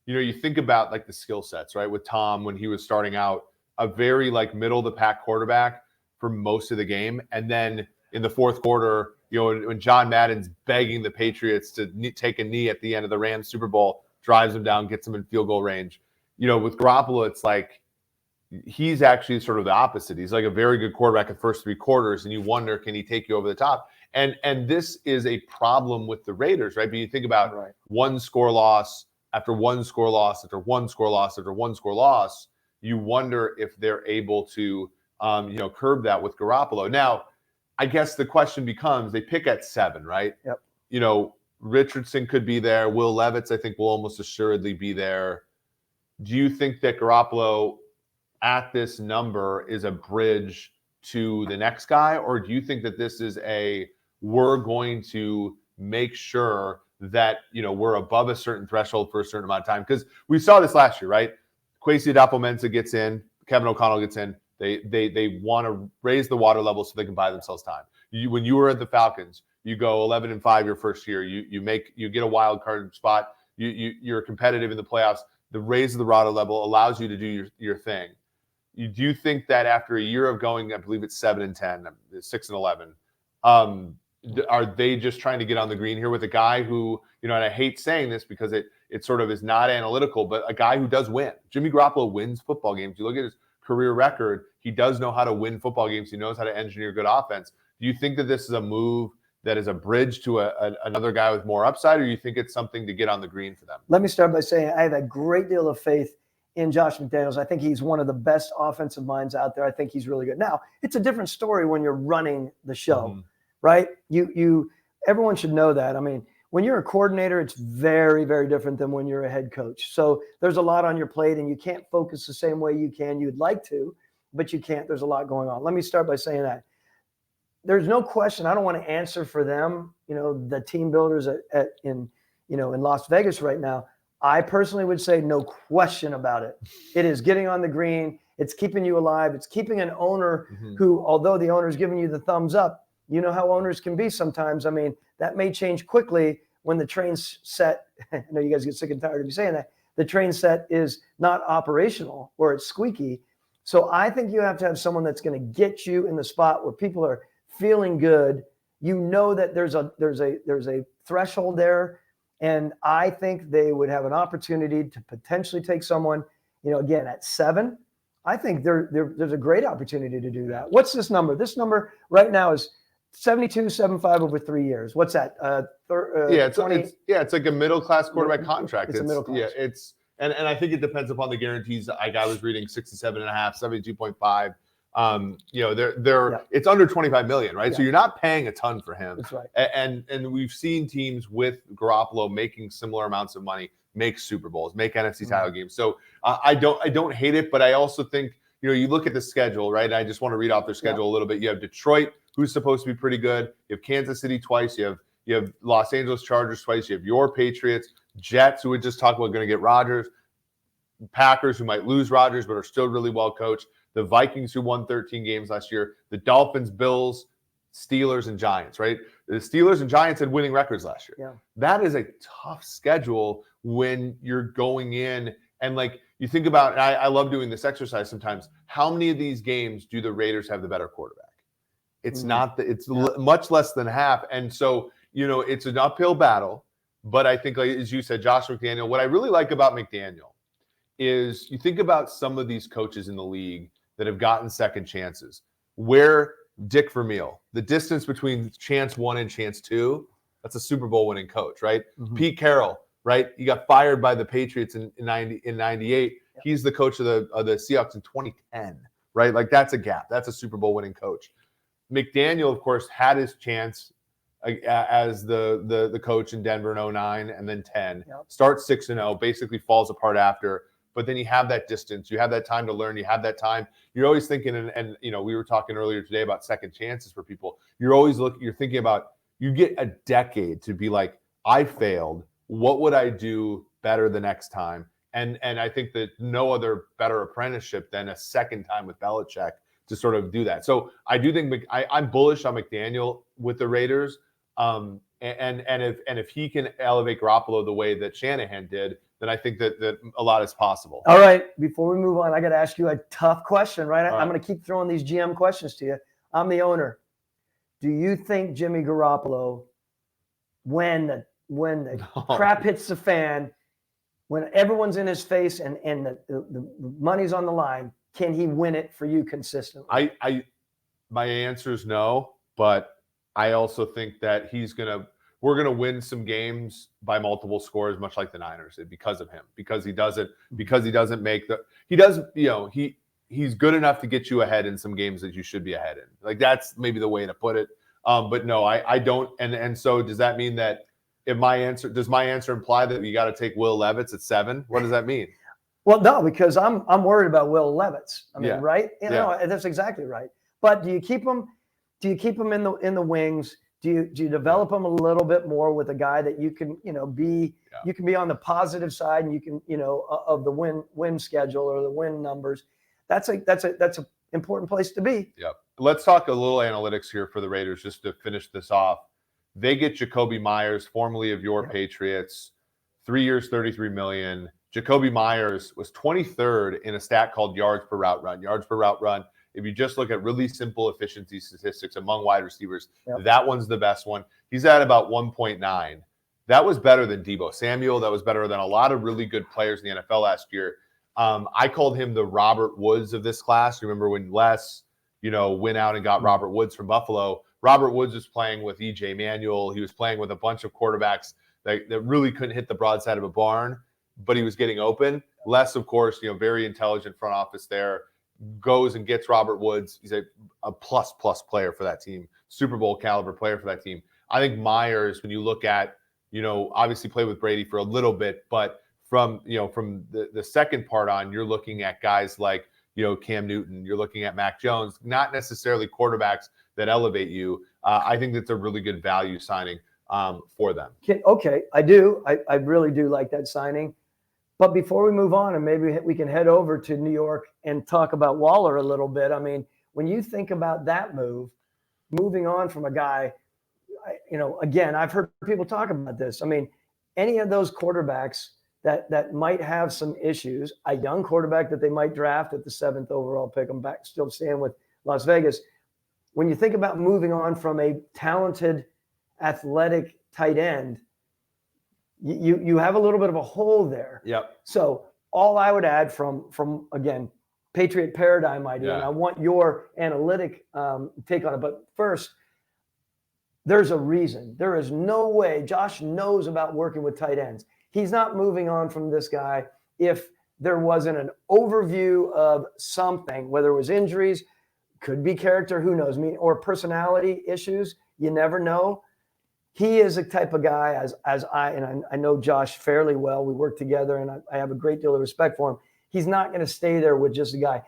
you think about like the skill sets, right? With Tom, when he was starting out, a very like middle of the pack quarterback for most of the game, and then in the fourth quarter, when John Madden's begging the Patriots to take a knee at the end of the Rams Super Bowl, drives them down, gets them in field goal range. With Garoppolo, it's like he's actually sort of the opposite. He's like a very good quarterback at the first three quarters, and you wonder, can he take you over the top? And this is a problem with the Raiders, right? But you think about one score loss after one score loss after one score loss after one score loss, you wonder if they're able to curb that with Garoppolo. Now, I guess the question becomes, they pick at 7, right? Yep. Richardson could be there. Will Levis, I think, will almost assuredly be there. Do you think that Garoppolo at this number is a bridge to the next guy? Or do you think that this is we're going to make sure that, we're above a certain threshold for a certain amount of time? Because we saw this last year, right? Kwesi Adofo-Mensah gets in. Kevin O'Connell gets in. They want to raise the water level so they can buy themselves time. When you were at the Falcons, you go 11-5 your first year. You get a wild card spot. You're competitive in the playoffs. The raise of the water level allows you to do your thing. Do you think that after a year of going, I believe it's 7-10, 6-11, Are they just trying to get on the green here with a guy who, and I hate saying this because it sort of is not analytical, but a guy who does win. Jimmy Garoppolo wins football games. You look at his career record, he does know how to win football games. He knows how to engineer good offense. Do you think that this is a move that is a bridge to another guy with more upside, or do you think it's something to get on the green for them? Let me start by saying I have a great deal of faith in Josh McDaniels. I think he's one of the best offensive minds out there. I think he's really good. Now, it's a different story when you're running the show, right? Everyone should know that. I mean, when you're a coordinator, it's very, very different than when you're a head coach. So there's a lot on your plate, and you can't focus the same way you'd like to, but you can't. There's a lot going on. Let me start by saying that. There's no question. I don't want to answer for them, the team builders in Las Vegas right now. I personally would say no question about it. It is getting on the green. It's keeping you alive. It's keeping an owner who, although the owner is giving you the thumbs up, you know how owners can be sometimes. I mean, that may change quickly when the train's set. I know you guys get sick and tired of me saying that. The train set is not operational or it's squeaky. So I think you have to have someone that's going to get you in the spot where people are feeling good. That there's a threshold there. And I think they would have an opportunity to potentially take someone, again, at 7. I think there's a great opportunity to do that. What's this number? This number right now is 72.75 over 3 years. What's that? It's like a middle class quarterback contract. It's a middle class. Yeah, and I think it depends upon the guarantees. I was reading 67.5, 72.5. It's under $25 million, right? Yeah. So you're not paying a ton for him. That's right. And we've seen teams with Garoppolo making similar amounts of money make Super Bowls, make NFC title games. So I don't hate it, but I also think you look at the schedule, right? And I just want to read off their schedule a little bit. You have Detroit, who's supposed to be pretty good. You have Kansas City twice. You have Los Angeles Chargers twice. You have your Patriots, Jets, who we just talked about going to get Rodgers, Packers, who might lose Rodgers but are still really well coached. The Vikings, who won 13 games last year, the Dolphins, Bills, Steelers, and Giants, right? The Steelers and Giants had winning records last year. Yeah. That is a tough schedule when you're going in and you think about, and I love doing this exercise sometimes, how many of these games do the Raiders have the better quarterback? It's much less than half. And so, it's an uphill battle, but I think, as you said, Josh McDaniel, what I really like about McDaniel is you think about some of these coaches in the league that have gotten second chances. Where Dick Vermeil, the distance between chance 1 and chance 2, that's a Super Bowl winning coach, right? Pete Carroll, right? He got fired by the Patriots in 98. Yep. He's the coach of the Seahawks in 2010, right? That's a gap. That's a Super Bowl winning coach. McDaniel, of course, had his chance as the coach in Denver in 2009 and then 10. Yep. Starts 6-0, basically falls apart after. But then you have that distance. You have that time to learn. You have that time. You're always thinking, and we were talking earlier today about second chances for people. You're always you're thinking about, you get a decade to be like, I failed. What would I do better the next time? And I think that no other better apprenticeship than a second time with Belichick to sort of do that. So I do think I'm bullish on McDaniel with the Raiders. And if he can elevate Garoppolo the way that Shanahan did, then I think that a lot is possible. All right. Before we move on, I got to ask you a tough question, right? I'm going to keep throwing these GM questions to you. I'm the owner. Do you think Jimmy Garoppolo, when the crap hits the fan, when everyone's in his face and the money's on the line, can he win it for you consistently? My answer is no, but I also think that we're going to win some games by multiple scores, much like the Niners did, because of him, because he doesn't he's good enough to get you ahead in some games that you should be ahead in. That's maybe the way to put it. But no, I don't. And so does that mean that does my answer imply that you got to take Will Levis at 7? What does that mean? Well, no, because I'm worried about Will Levis. Right? That's exactly right. But do you keep him? Do you keep him in the wings? Do you develop him a little bit more with a guy that you can you can be on the positive side and you can of the win schedule or the win numbers? That's an important place to be. Yeah. Let's talk a little analytics here for the Raiders just to finish this off. They get Jacoby Myers, formerly of your Patriots, 3 years, $33 million. Jacoby Myers was 23rd in a stat called yards per route run. Yards per route run if you just look at really simple efficiency statistics among wide receivers, Yep. that one's the best one. He's at about 1.9. That was better than Deebo Samuel. That was better than a lot of really good players in the NFL last year. I called him the Robert Woods of this class. Remember when Les, went out and got Robert Woods from Buffalo? Robert Woods was playing with E.J. Manuel. He was playing with a bunch of quarterbacks that really couldn't hit the broadside of a barn, but he was getting open. Les, of course, very intelligent front office there, goes and gets Robert Woods. He's a plus player for that team, Super Bowl caliber player for that team. I think Myers, when you look at, obviously played with Brady for a little bit, but from the second part on, you're looking at guys like, Cam Newton, you're looking at Mac Jones, not necessarily quarterbacks that elevate you. I think that's a really good value signing for them. Okay, I do. I really do like that signing. But before we move on, and maybe we can head over to New York and talk about Waller a little bit. I mean, when you think about that moving on from a guy, again, I've heard people talk about this. I mean, any of those quarterbacks that might have some issues, a young quarterback that they might draft at the 7th overall pick, I'm back still staying with Las Vegas. When you think about moving on from a talented, athletic tight end, you have a little bit of a hole there. Yep. So all I would add from again, Patriot paradigm idea, and I want your analytic take on it. But first, there's a reason. There is no way Josh knows about working with tight ends. He's not moving on from this guy if there wasn't an overview of something, whether it was injuries, could be character, who knows, or personality issues. You never know. He is a type of guy, as I know Josh fairly well. We work together, and I have a great deal of respect for him. He's not going to stay there with just a guy.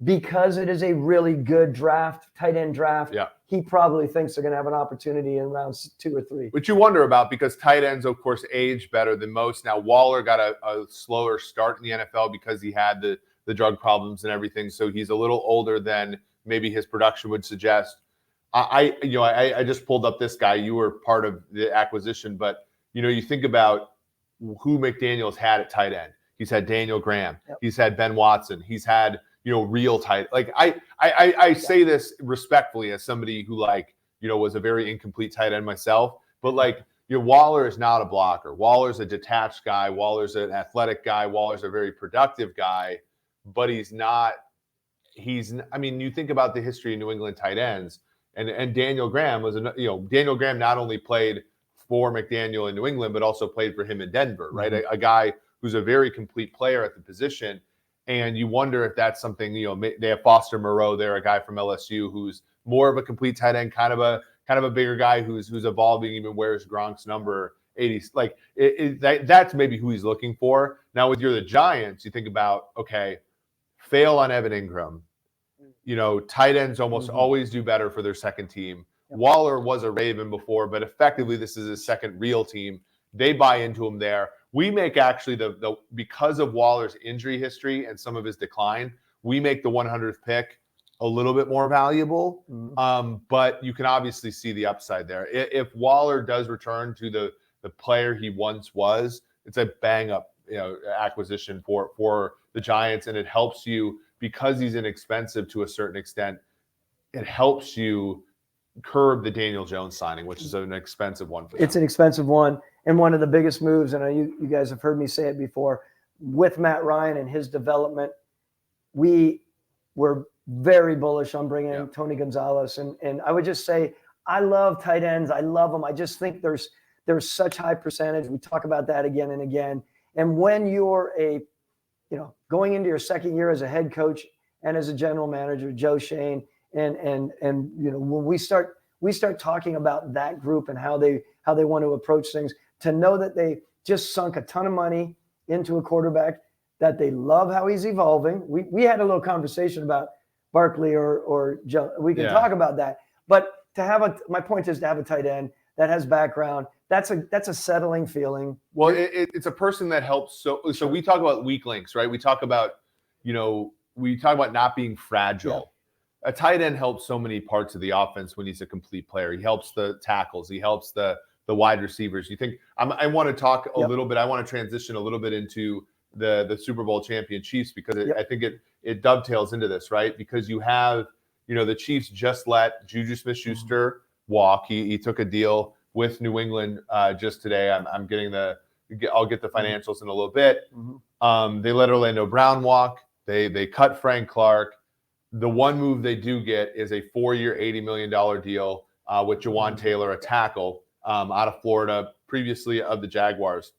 Because it is a really good draft, tight end draft, he probably thinks they're going to have an opportunity in rounds 2 or 3. Which you wonder about because tight ends, of course, age better than most. Now, Waller got a slower start in the NFL because he had the drug problems and everything. So he's a little older than maybe his production would suggest. I just pulled up this guy. You were part of the acquisition, but, you think about who McDaniel's had at tight end. He's had Daniel Graham. Yep. He's had Ben Watson. He's had real tight. Like I say this respectfully as somebody who was a very incomplete tight end myself, but Waller is not a blocker. Waller's a detached guy. Waller's an athletic guy. Waller's a very productive guy, but you think about the history of New England tight ends and Daniel Graham was Daniel Graham not only played for McDaniel in New England, but also played for him in Denver, right? Mm-hmm. A guy who's a very complete player at the position. And you wonder if that's something, they have Foster Moreau there, a guy from LSU who's more of a complete tight end, kind of a bigger guy who's evolving, even wears Gronk's number 80. That's maybe who he's looking for. Now, with the Giants, you think about, okay, fail on Evan Ingram. Tight ends almost always do better for their second team. Yep. Waller was a Raven before, but effectively this is his second real team. They buy into him there. We make actually because of Waller's injury history and some of his decline, we make the 100th pick a little bit more valuable. Mm-hmm. But you can obviously see the upside there. If Waller does return to the player he once was, it's a bang up acquisition for the Giants, and it helps you because he's inexpensive to a certain extent. It helps you curb the Daniel Jones signing, which is an expensive one for them. It's an expensive one. And one of the biggest moves, and you guys have heard me say it before, with Matt Ryan and his development, we were very bullish on bringing Tony Gonzalez. And I would just say, I love tight ends. I love them. I just think there's such high percentage. We talk about that again and again. And when you're going into your second year as a head coach and as a general manager, Joe Shane, and when we start talking about that group and how they want to approach things, to know that they just sunk a ton of money into a quarterback, that they love how he's evolving. We had a little conversation about Barkley or Joe. We can talk about that. But my point is to have a tight end that has background. That's a settling feeling. Well, it's a person that helps. So we talk about weak links, right? We talk about not being fragile. Yeah. A tight end helps so many parts of the offense when he's a complete player. He helps the tackles. He helps the wide receivers. You think I want to talk a little bit. I want to transition a little bit into the Super Bowl champion Chiefs, because I think it dovetails into this, right? Because you have, the Chiefs just let Juju Smith-Schuster walk. He took a deal with New England just today. I'll get the financials in a little bit. They let Orlando Brown walk. They cut Frank Clark. The one move they do get is a 4-year, $80 million deal with Jawan Taylor, a tackle out of Florida, previously of the Jaguars.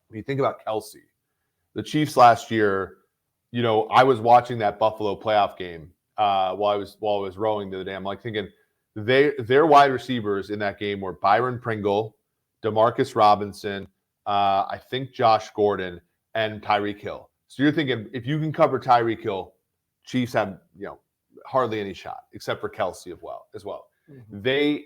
When you think about Kelsey, the Chiefs last year, I was watching that Buffalo playoff game while I was rowing the other day. I'm like thinking their wide receivers in that game were Byron Pringle, Demarcus Robinson, I think Josh Gordon, and Tyreek Hill. So you're thinking if you can cover Tyreek Hill, Chiefs have hardly any shot except for Kelsey as well. They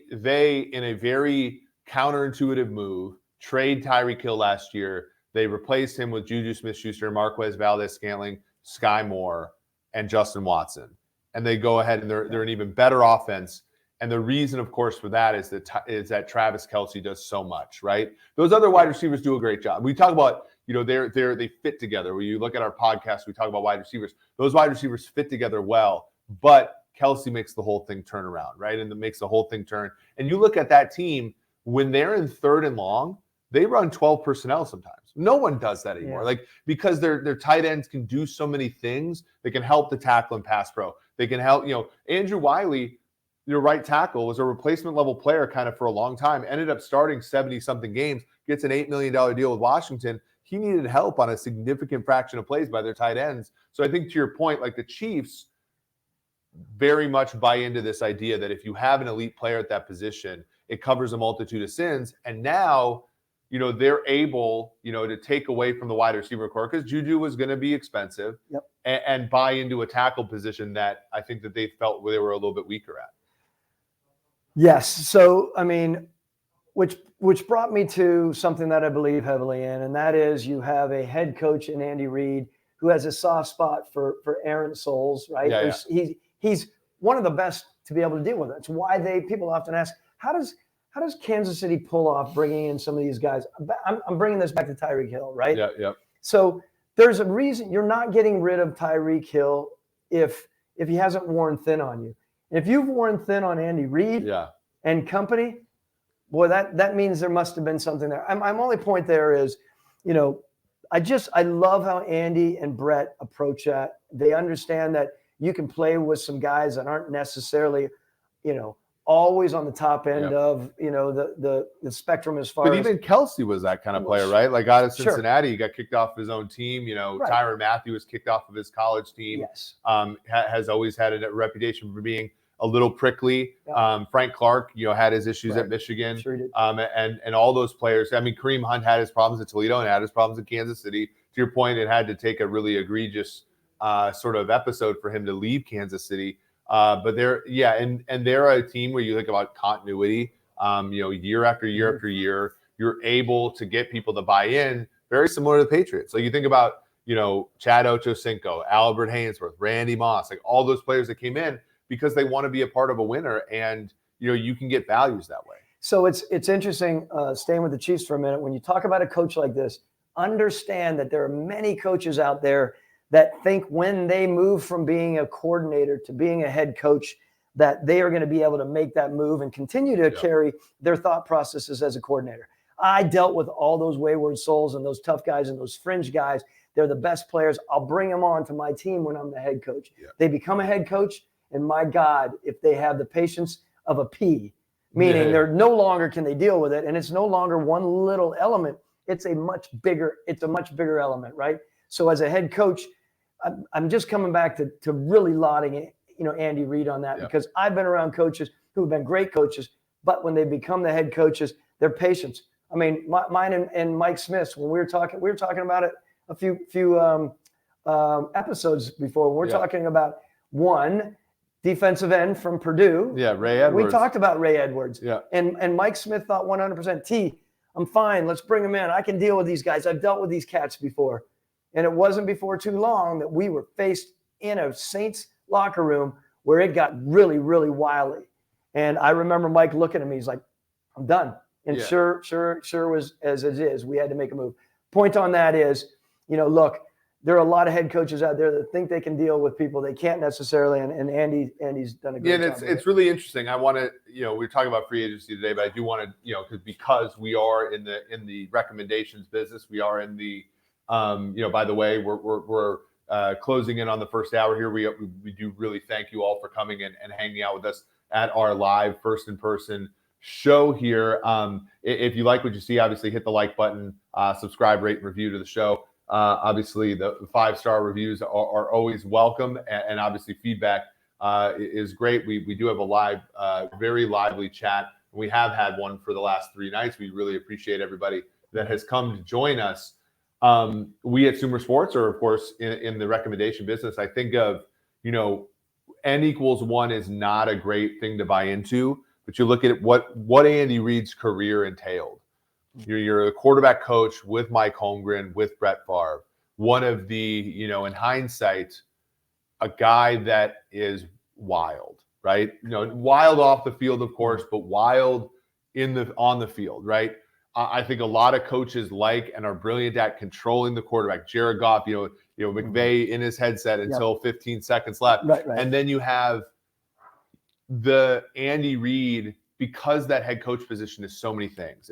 in a very counterintuitive move trade Tyreek Hill last year. They replaced him with Juju Smith-Schuster, Marquez Valdes-Scantling, Sky Moore, and Justin Watson. And they go ahead and they're an even better offense. And the reason, of course, for that is that Travis Kelce does so much, right? Those other wide receivers do a great job. We talk about, they fit together. When you look at our podcast, we talk about wide receivers. Those wide receivers fit together well, but Kelce makes the whole thing turn around, right? And it makes the whole thing turn. And you look at that team, when they're in 3rd and long, they run 12 personnel sometimes. No one does that anymore. Because their tight ends can do so many things. They can help the tackle and pass pro. They can help, Andrew Wiley, your right tackle, was a replacement level player kind of for a long time, ended up starting 70-something games, gets an $8 million deal with Washington. He needed help on a significant fraction of plays by their tight ends. So I think to your point, the Chiefs very much buy into this idea that if you have an elite player at that position, it covers a multitude of sins. And now, they're able, to take away from the wide receiver core because Juju was going to be expensive and buy into a tackle position that I think that they felt they were a little bit weaker at. Yes. So, which brought me to something that I believe heavily in, and that is you have a head coach in Andy Reid who has a soft spot for Aaron Souls, right? Yeah. He's one of the best to be able to deal with it. It's why people often ask, how does Kansas City pull off bringing in some of these guys? I'm bringing this back to Tyreek Hill, right? Yeah. So there's a reason you're not getting rid of Tyreek Hill if he hasn't worn thin on you. And if you've worn thin on Andy Reid and company, boy, that means there must have been something there. My only point there is, I love how Andy and Brett approach that. They understand that you can play with some guys that aren't necessarily, always on the top end of, the spectrum as far as. But even Kelsey was that kind of player, right? Out of Cincinnati, he got kicked off of his own team. Tyrann Mathieu was kicked off of his college team. Yes. Has always had a reputation for being a little prickly. Frank Clark, had his issues at Michigan. Sure did. And all those players. Kareem Hunt had his problems at Toledo and had his problems at Kansas City. To your point, it had to take a really egregious sort of episode for him to leave Kansas City. But they're a team where you think about continuity. Year after year after year, you're able to get people to buy in. Very similar to the Patriots. You think about Chad Ochocinco, Albert Haynesworth, Randy Moss, all those players that came in because they want to be a part of a winner, and you can get values that way. So it's interesting. Staying with the Chiefs for a minute, when you talk about a coach like this, understand that there are many coaches out there that think when they move from being a coordinator to being a head coach, that they are going to be able to make that move and continue to carry their thought processes as a coordinator. I dealt with all those wayward souls and those tough guys and those fringe guys. They're the best players. I'll bring them on to my team when I'm the head coach. Yeah. They become a head coach, and my God, if they have the patience of a pea, meaning they're no longer can they deal with it, and it's no longer one little element. It's a much bigger element, right? So as a head coach, I'm just coming back to really lauding Andy Reid on that because I've been around coaches who have been great coaches, but when they become the head coaches, their patience. Mine and Mike Smith's, when we were talking about it a few episodes before. We're talking about one defensive end from Purdue. Yeah, Ray Edwards. We talked about Ray Edwards. Yeah. And Mike Smith thought 100%, I'm fine. Let's bring him in. I can deal with these guys. I've dealt with these cats before. And it wasn't before too long that we were faced in a Saints locker room where it got really, really wily. And I remember Mike looking at me. He's like, I'm done. And sure was as it is. We had to make a move. Point on that is look, there are a lot of head coaches out there that think they can deal with people they can't necessarily, and Andy's done a great job. And it's really interesting. I want to, we're talking about free agency today, but I do want to, because we are in the recommendations business, we are in the, by the way, we're closing in on the first hour here. We do really thank you all for coming and hanging out with us at our live first in person show here. If you like what you see, obviously hit the like button, subscribe, rate, and review to the show. Obviously, the 5-star reviews are always welcome, and obviously feedback is great. We do have a live, very lively chat. We have had one for the last 3 nights. We really appreciate everybody that has come to join us. We at SumerSports are, of course, in the recommendation business. I think of, N=1 is not a great thing to buy into, but you look at what Andy Reid's career entailed. You're a quarterback coach with Mike Holmgren, with Brett Favre. One of the, in hindsight, a guy that is wild, right? Wild off the field, of course, but wild on the field, right? I think a lot of coaches like and are brilliant at controlling the quarterback. Jared Goff, McVay in his headset until 15 seconds left. Right. And then you have the Andy Reid, because that head coach position is so many things.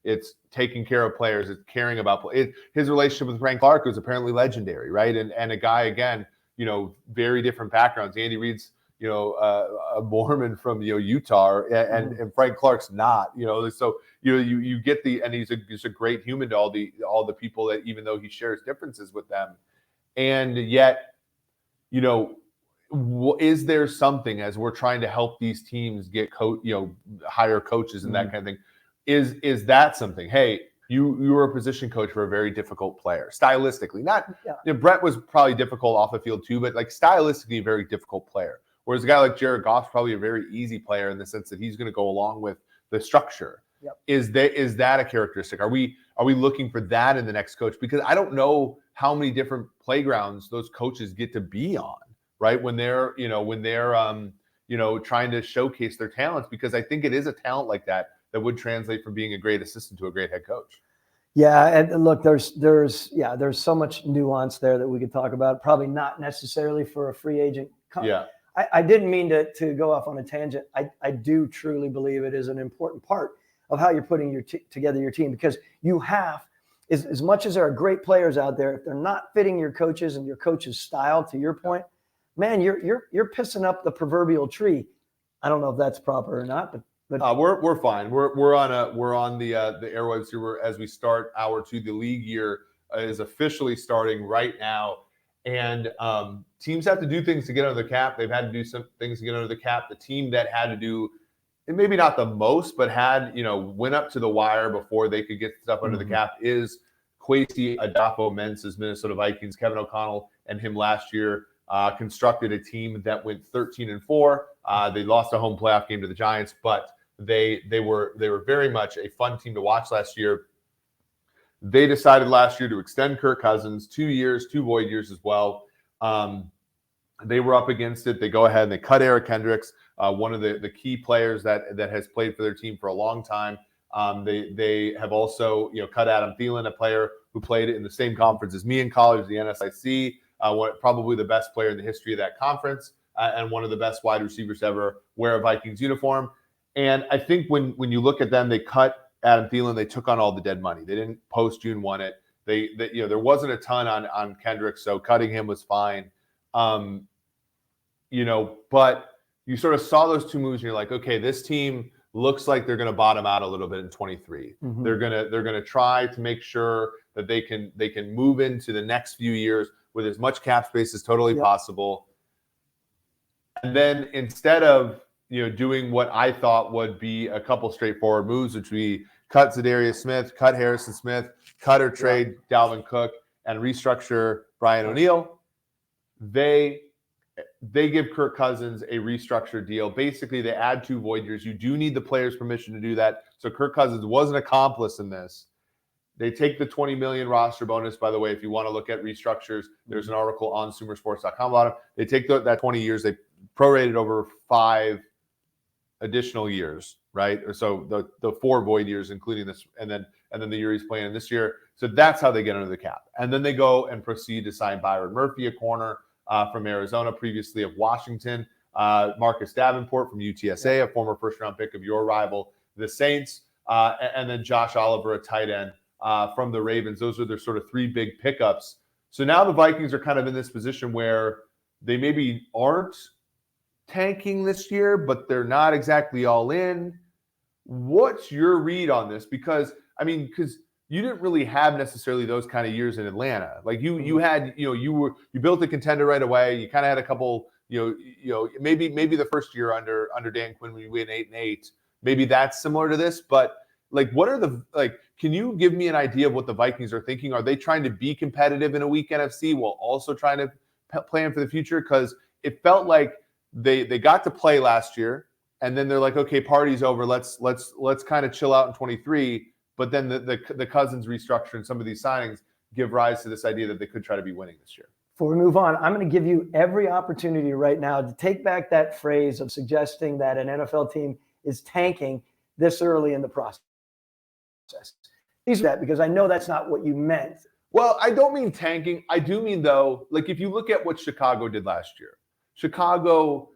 It's taking care of players. It's caring about players. His relationship with Frank Clark was apparently legendary, right? And a guy, again, very different backgrounds. Andy Reid's, a Mormon from Utah, and Frank Clark's not. So you get and he's a great human to all the people that, even though he shares differences with them, and yet, is there something, as we're trying to help these teams get hire coaches and that kind of thing? Is that something? Hey, you were a position coach for a very difficult player, stylistically. Brett was probably difficult off the field too, but like stylistically, a very difficult player. Whereas a guy like Jared Goff's probably a very easy player in the sense that he's going to go along with the structure. Yep. Is that a characteristic? Are we looking for that in the next coach? Because I don't know how many different playgrounds those coaches get to be on, right? When they're trying to showcase their talents, because I think it is a talent like that would translate from being a great assistant to a great head coach. Yeah, and look, there's so much nuance there that we could talk about. Probably not necessarily for a free agent. I didn't mean to go off on a tangent. I do truly believe it is an important part of how you're putting together your team, because you have, as much as there are great players out there, if they're not fitting your coaches and your coach's style, to your point, man, you're pissing up the proverbial tree. I don't know if that's proper or not, but we're fine. We're on the airwaves here as we start hour 2. The league year is officially starting right now, and teams have to do things to get under the cap. They've had to do some things to get under the cap. The team that had to do, maybe not the most, but had went up to the wire before they could get stuff under the cap, is Kwesi Adofo-Mensah's Minnesota Vikings. Kevin O'Connell and him last year constructed a team that went 13-4. They lost a home playoff game to the Giants, but they were very much a fun team to watch last year. They decided last year to extend Kirk Cousins 2 years, 2 void years as well. They were up against it. They go ahead and they cut Eric Kendricks, one of the key players that has played for their team for a long time. They have also cut Adam Thielen, a player who played in the same conference as me in college, the NSIC, probably the best player in the history of that conference, and one of the best wide receivers to ever wear a Vikings uniform. And I think when you look at them, they cut Adam Thielen. They took on all the dead money. They didn't post June 1 it. There wasn't a ton on Kendrick, so cutting him was fine. But you sort of saw those 2 moves, and you're like, okay, this team looks like they're going to bottom out a little bit in 23. Mm-hmm. They're gonna try to make sure that they can move into the next few years with as much cap space as totally possible. And then instead of doing what I thought would be a couple straightforward moves, which would be cut Zadarius Smith, cut Harrison Smith, cut or trade Dalvin Cook, and restructure Brian O'Neill, they give Kirk Cousins a restructured deal. Basically, they add 2 void years. You do need the player's permission to do that. So Kirk Cousins was an accomplice in this. They take the $20 million roster bonus. By the way, if you want to look at restructures, there's an article on SumerSports.com about it. They take that 20 years, they prorate it over 5 additional years, right? So the 4 void years, including this, and then and then the year he's playing this year. So that's how they get under the cap. And then they go and proceed to sign Byron Murphy, a corner from Arizona, previously of Washington, Marcus Davenport from UTSA, a former first-round pick of your rival, the Saints, and then Josh Oliver, a tight end from the Ravens. Those are their sort of three big pickups. So now the Vikings are kind of in this position where they maybe aren't tanking this year, but they're not exactly all in. What's your read on this? Because you didn't really have necessarily those kind of years in Atlanta. Like you had, you built a contender right away. You kind of had a couple, maybe the first year under Dan Quinn when you win 8-8. Maybe that's similar to this, but like, can you give me an idea of what the Vikings are thinking? Are they trying to be competitive in a weak NFC while also trying to plan for the future? Because it felt like they got to play last year, and then they're like, okay, party's over. Let's kind of chill out in 23. But then the Cousins restructure and some of these signings give rise to this idea that they could try to be winning this year. Before we move on, I'm going to give you every opportunity right now to take back that phrase of suggesting that an NFL team is tanking this early in the process. That because I know that's not what you meant. Well, I don't mean tanking. I do mean, though, like if you look at what Chicago did last year, Chicago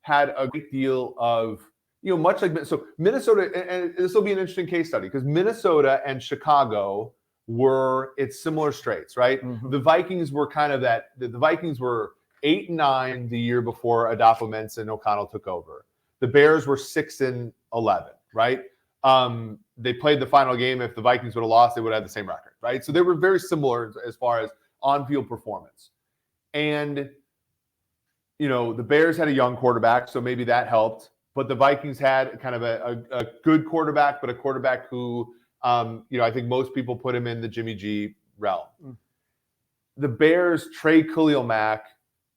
had a great deal of, much like so Minnesota, and this will be an interesting case study because Minnesota and Chicago were at similar straits, right? Mm-hmm. The Vikings were kind of that. The Vikings were 8-9 the year before Adolfo-Mensah and O'Connell took over. The Bears were 6-11, right? They played the final game. If the Vikings would have lost, they would have had the same record, right? So they were very similar as far as on-field performance. And, the Bears had a young quarterback, so maybe that helped. But the Vikings had kind of a good quarterback, but a quarterback who, I think most people put him in the Jimmy G realm. Mm. The Bears trade Khalil Mack.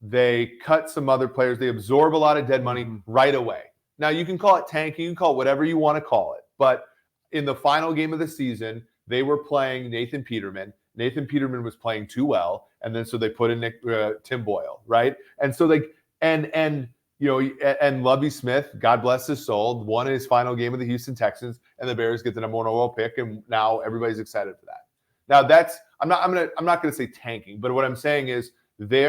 They cut some other players. They absorb a lot of dead money right away. Now, you can call it tanking. You can call it whatever you want to call it. But in the final game of the season, they were playing Nathan Peterman. Nathan Peterman was playing too well. And then so they put in Tim Boyle, right? And so and Lovie Smith, God bless his soul, won his final game of the Houston Texans, and the Bears get the number 1 overall pick, and now everybody's excited for that. Now I'm not going to say tanking, but what I'm saying is they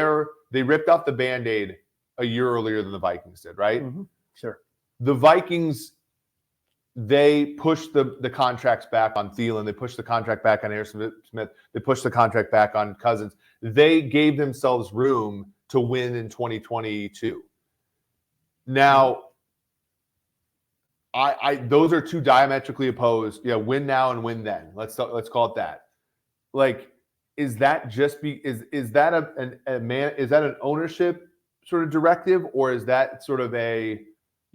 ripped off the Band-Aid a year earlier than the Vikings did, right? Mm-hmm. Sure. The Vikings, they pushed the contracts back on Thielen. They pushed the contract back on Aaron Smith. They pushed the contract back on Cousins. They gave themselves room to win in 2022. Now, those are two diametrically opposed. Win now and win then. Let's call it that. Like, is that is that an ownership sort of directive, or is that sort of a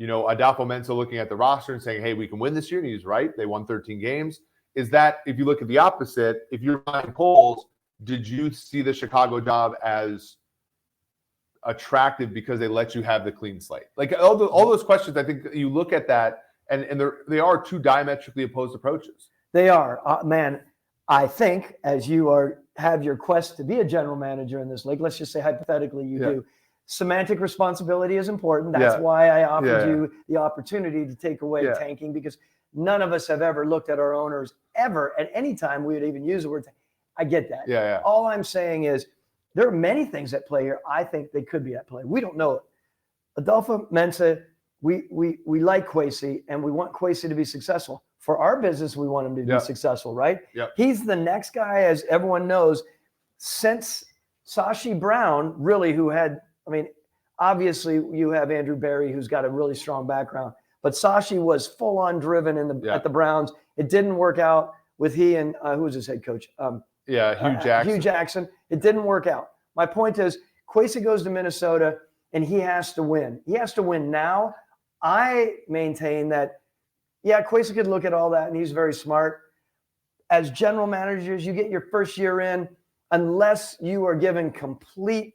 Adolfo-Mensah looking at the roster and saying, hey, we can win this year? And he's right. They won 13 games. Is that, if you look at the opposite, if you're buying polls, did you see the Chicago job as attractive because they let you have the clean slate? Like all those questions, I think you look at that, and they are two diametrically opposed approaches. They are. Man, I think as you have your quest to be a general manager in this league, let's just say hypothetically you do, semantic responsibility is important. That's why I offered you the opportunity to take away tanking, because none of us have ever looked at our owners ever at any time we would even use the word tank. I get that. Yeah. All I'm saying is there are many things at play here. I think they could be at play. We don't know it. Adolfo-Mensah, we like Kwesi, and we want Kwesi to be successful. For our business, we want him to be successful, right? Yep. He's the next guy, as everyone knows, since Sashi Brown, really, who had, obviously you have Andrew Berry, who's got a really strong background, but Sashi was full-on driven at the Browns. It didn't work out with he and who was his head coach? Hugh Jackson. Hugh Jackson. It didn't work out. My point is, Kwesi goes to Minnesota, and he has to win. He has to win now. I maintain that, Kwesi could look at all that, and he's very smart. As general managers, you get your first year in, unless you are given complete,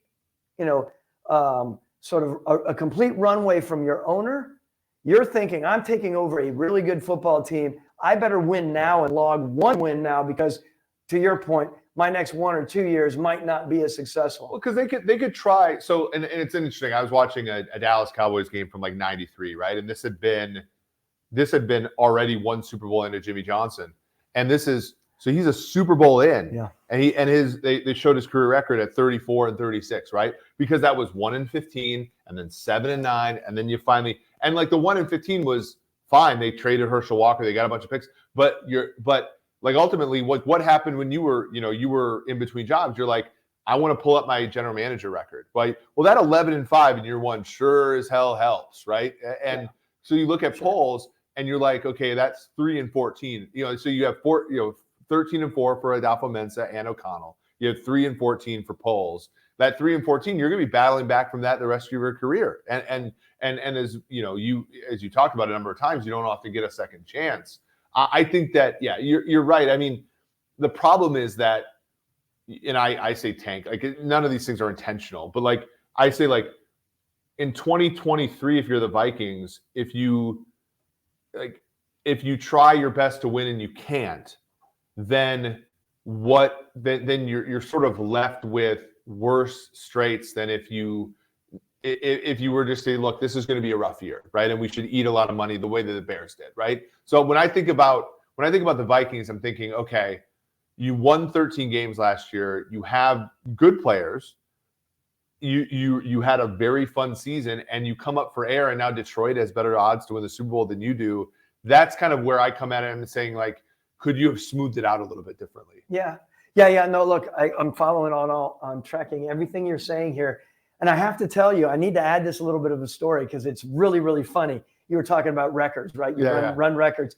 sort of a complete runway from your owner, you're thinking, I'm taking over a really good football team. I better win now and log one win now, because to your point, my next 1 or 2 years might not be as successful. Well, because they could try. So, and it's interesting. I was watching a Dallas Cowboys game from like '93, right? And this had been already one Super Bowl into Jimmy Johnson. And so he's a Super Bowl in. Yeah. And they showed his career record at 34-36, right? Because that was 1-15 and then 7-9. And then you finally, and like the 1-15 was fine. They traded Herschel Walker. They got a bunch of picks, but like ultimately what happened when you were in between jobs, you're like, I want to pull up my general manager record. Like, well, that 11-5 in year one sure as hell helps, right? And so you look at polls and you're like, okay, that's 3-14. So you have 13-4 for Adolfo Mensa and O'Connell. You have 3-14 for polls. That 3-14, you're going to be battling back from that the rest of your career. And as you talked about a number of times, you don't often get a second chance. I think that you're right. I mean, the problem is that, and I say tank, like none of these things are intentional, but like I say, like in 2023, if you're the Vikings, if you try your best to win and you can't, then you're sort of left with worse straits than if you were just saying, look, this is going to be a rough year, right? And we should eat a lot of money the way that the Bears did, right? So when I think about the Vikings, I'm thinking, okay, you won 13 games last year. You have good players. You had a very fun season, and you come up for air, and now Detroit has better odds to win the Super Bowl than you do. That's kind of where I come at it and saying, like, could you have smoothed it out a little bit differently? Yeah. No, look, I'm following on tracking everything you're saying here. And I have to tell you, I need to add this a little bit of a story because it's really, really funny. You were talking about records, right? You run records.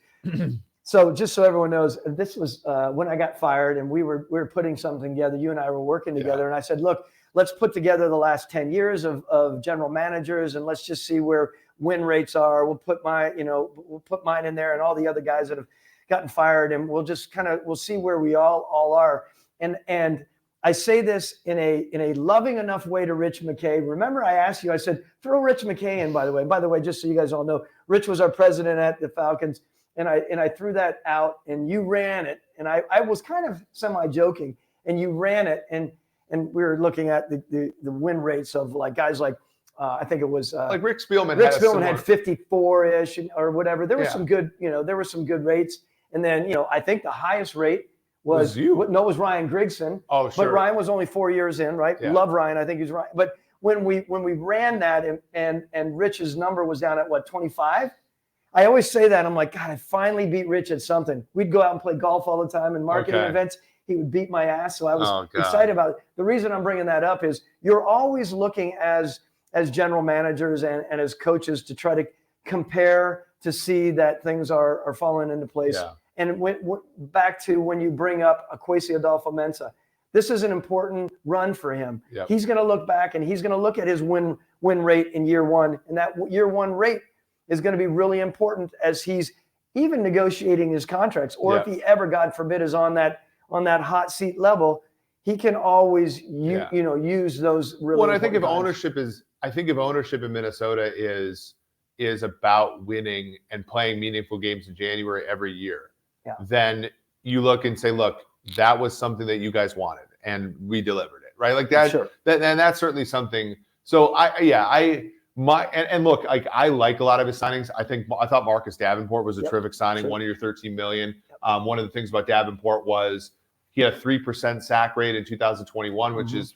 So just so everyone knows, this was when I got fired and we were putting something together. You and I were working together. And I said, look, let's put together the last 10 years of general managers and let's just see where win rates are. We'll put mine in there and all the other guys that have gotten fired, and we'll just we'll see where we all are. And I say this in a loving enough way to Rich McKay. Remember, I asked you, I said, throw Rich McKay in, by the way. By the way, just so you guys all know, Rich was our president at the Falcons, and I threw that out, and you ran it. And I was kind of semi-joking, and you ran it, and we were looking at the win rates of like guys like, I think it was like Rick Spielman. Rick Spielman had 54-ish or whatever. There was some good, there were some good rates. And then, I think the highest rate was you. No, it was Ryan Grigson. Oh, sure. But Ryan was only 4 years in, right? Yeah. Love Ryan. I think he's right. But when we ran that and Rich's number was down at 25, I always say that. I'm like, God, I finally beat Rich at something. We'd go out and play golf all the time and marketing events. He would beat my ass. So I was excited about it. The reason I'm bringing that up is you're always looking as general managers and as coaches to try to compare to see that things are falling into place. Yeah. And back to when you bring up Kwesi Adolfo-Mensah, this is an important run for him. Yep. He's going to look back and he's going to look at his win rate in year one. And that year one rate is going to be really important as he's even negotiating his contracts. Or if he ever, God forbid, is on that hot seat level, he can always use those really. Well, I think if ownership in Minnesota is about winning and playing meaningful games in January every year, then you look and say, look, that was something that you guys wanted and we delivered it, right? Like that, sure. And that's certainly something. So look, I like a lot of his signings. I thought Marcus Davenport was a terrific signing. Sure. 1 year, $13 million. One of the things about Davenport was he had a 3% sack rate in 2021, which is,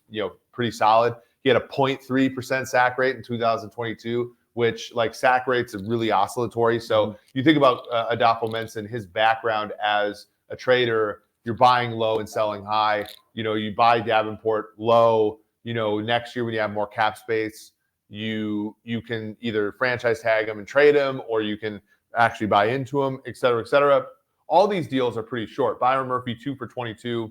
pretty solid. He had a 0.3% sack rate in 2022, which like sack rates are really oscillatory. So you think about Adolfo-Mensah and his background as a trader, you're buying low and selling high. You buy Davenport low, next year when you have more cap space, you can either franchise tag him and trade him, or you can actually buy into him, et cetera, et cetera. All these deals are pretty short. Byron Murphy, 2 for 22.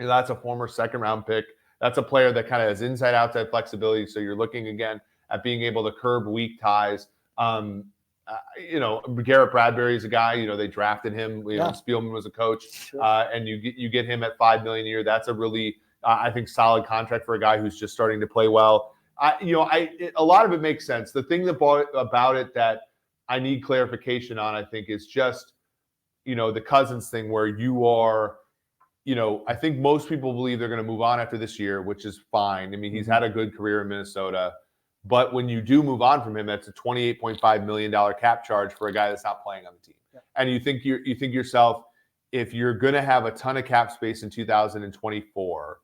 And that's a former second-round pick. That's a player that kind of has inside-outside flexibility. So you're looking again at being able to curb weak ties. Garrett Bradbury is a guy, they drafted him. Spielman was a coach. Sure. And you get him at $5 million a year. That's a really, I think, solid contract for a guy who's just starting to play well. A lot of it makes sense. The thing about it that I need clarification on, I think, is just, the Cousins thing where you are, I think most people believe they're going to move on after this year, which is fine. I mean, he's had a good career in Minnesota. But when you do move on from him, that's a $28.5 million cap charge for a guy that's not playing on the team. Yeah. And you think yourself, if you're going to have a ton of cap space in 2024,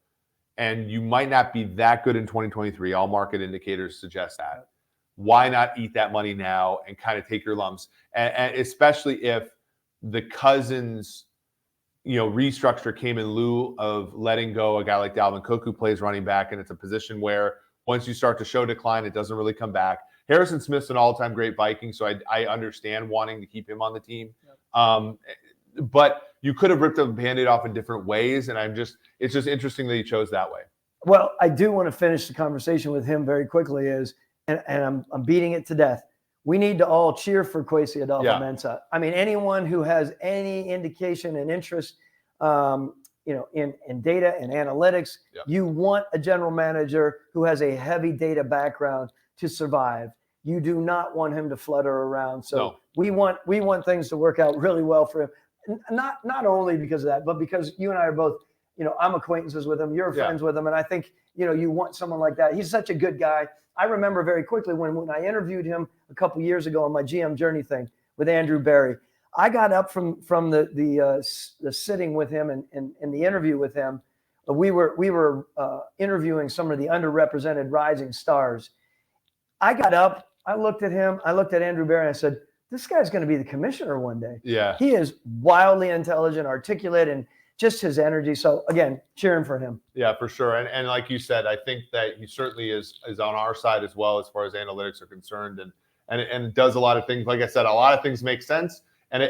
and you might not be that good in 2023, all market indicators suggest that, why not eat that money now and kind of take your lumps? And especially if the Cousins, restructure came in lieu of letting go a guy like Dalvin Cook who plays running back, and it's a position where once you start to show decline, it doesn't really come back. Harrison Smith's an all-time great Viking, so I understand wanting to keep him on the team. Yep. But you could have ripped the Band-Aid off in different ways, and it's just interesting that he chose that way. Well, I do want to finish the conversation with him very quickly and I'm beating it to death. We need to all cheer for Kwesi Adolfo-Mensah. I mean, anyone who has any indication and interest, in data and analytics, you want a general manager who has a heavy data background to survive. You do not want him to flutter around. So we want things to work out really well for him. Not only because of that, but because you and I are both, I'm acquaintances with him, you're friends with him. And I think, you want someone like that. He's such a good guy. I remember very quickly when I interviewed him a couple years ago on my GM Journey thing with Andrew Berry. I got up from the sitting with him and the interview with him. We were interviewing some of the underrepresented rising stars. I got up, I looked at him, I looked at Andrew Berry, and I said, this guy's going to be the commissioner one day. Yeah. He is wildly intelligent, articulate, and just his energy. So again, cheering for him. Yeah, for sure. And like you said, I think that he certainly is on our side as well as far as analytics are concerned, and does a lot of things. Like I said, a lot of things make sense. And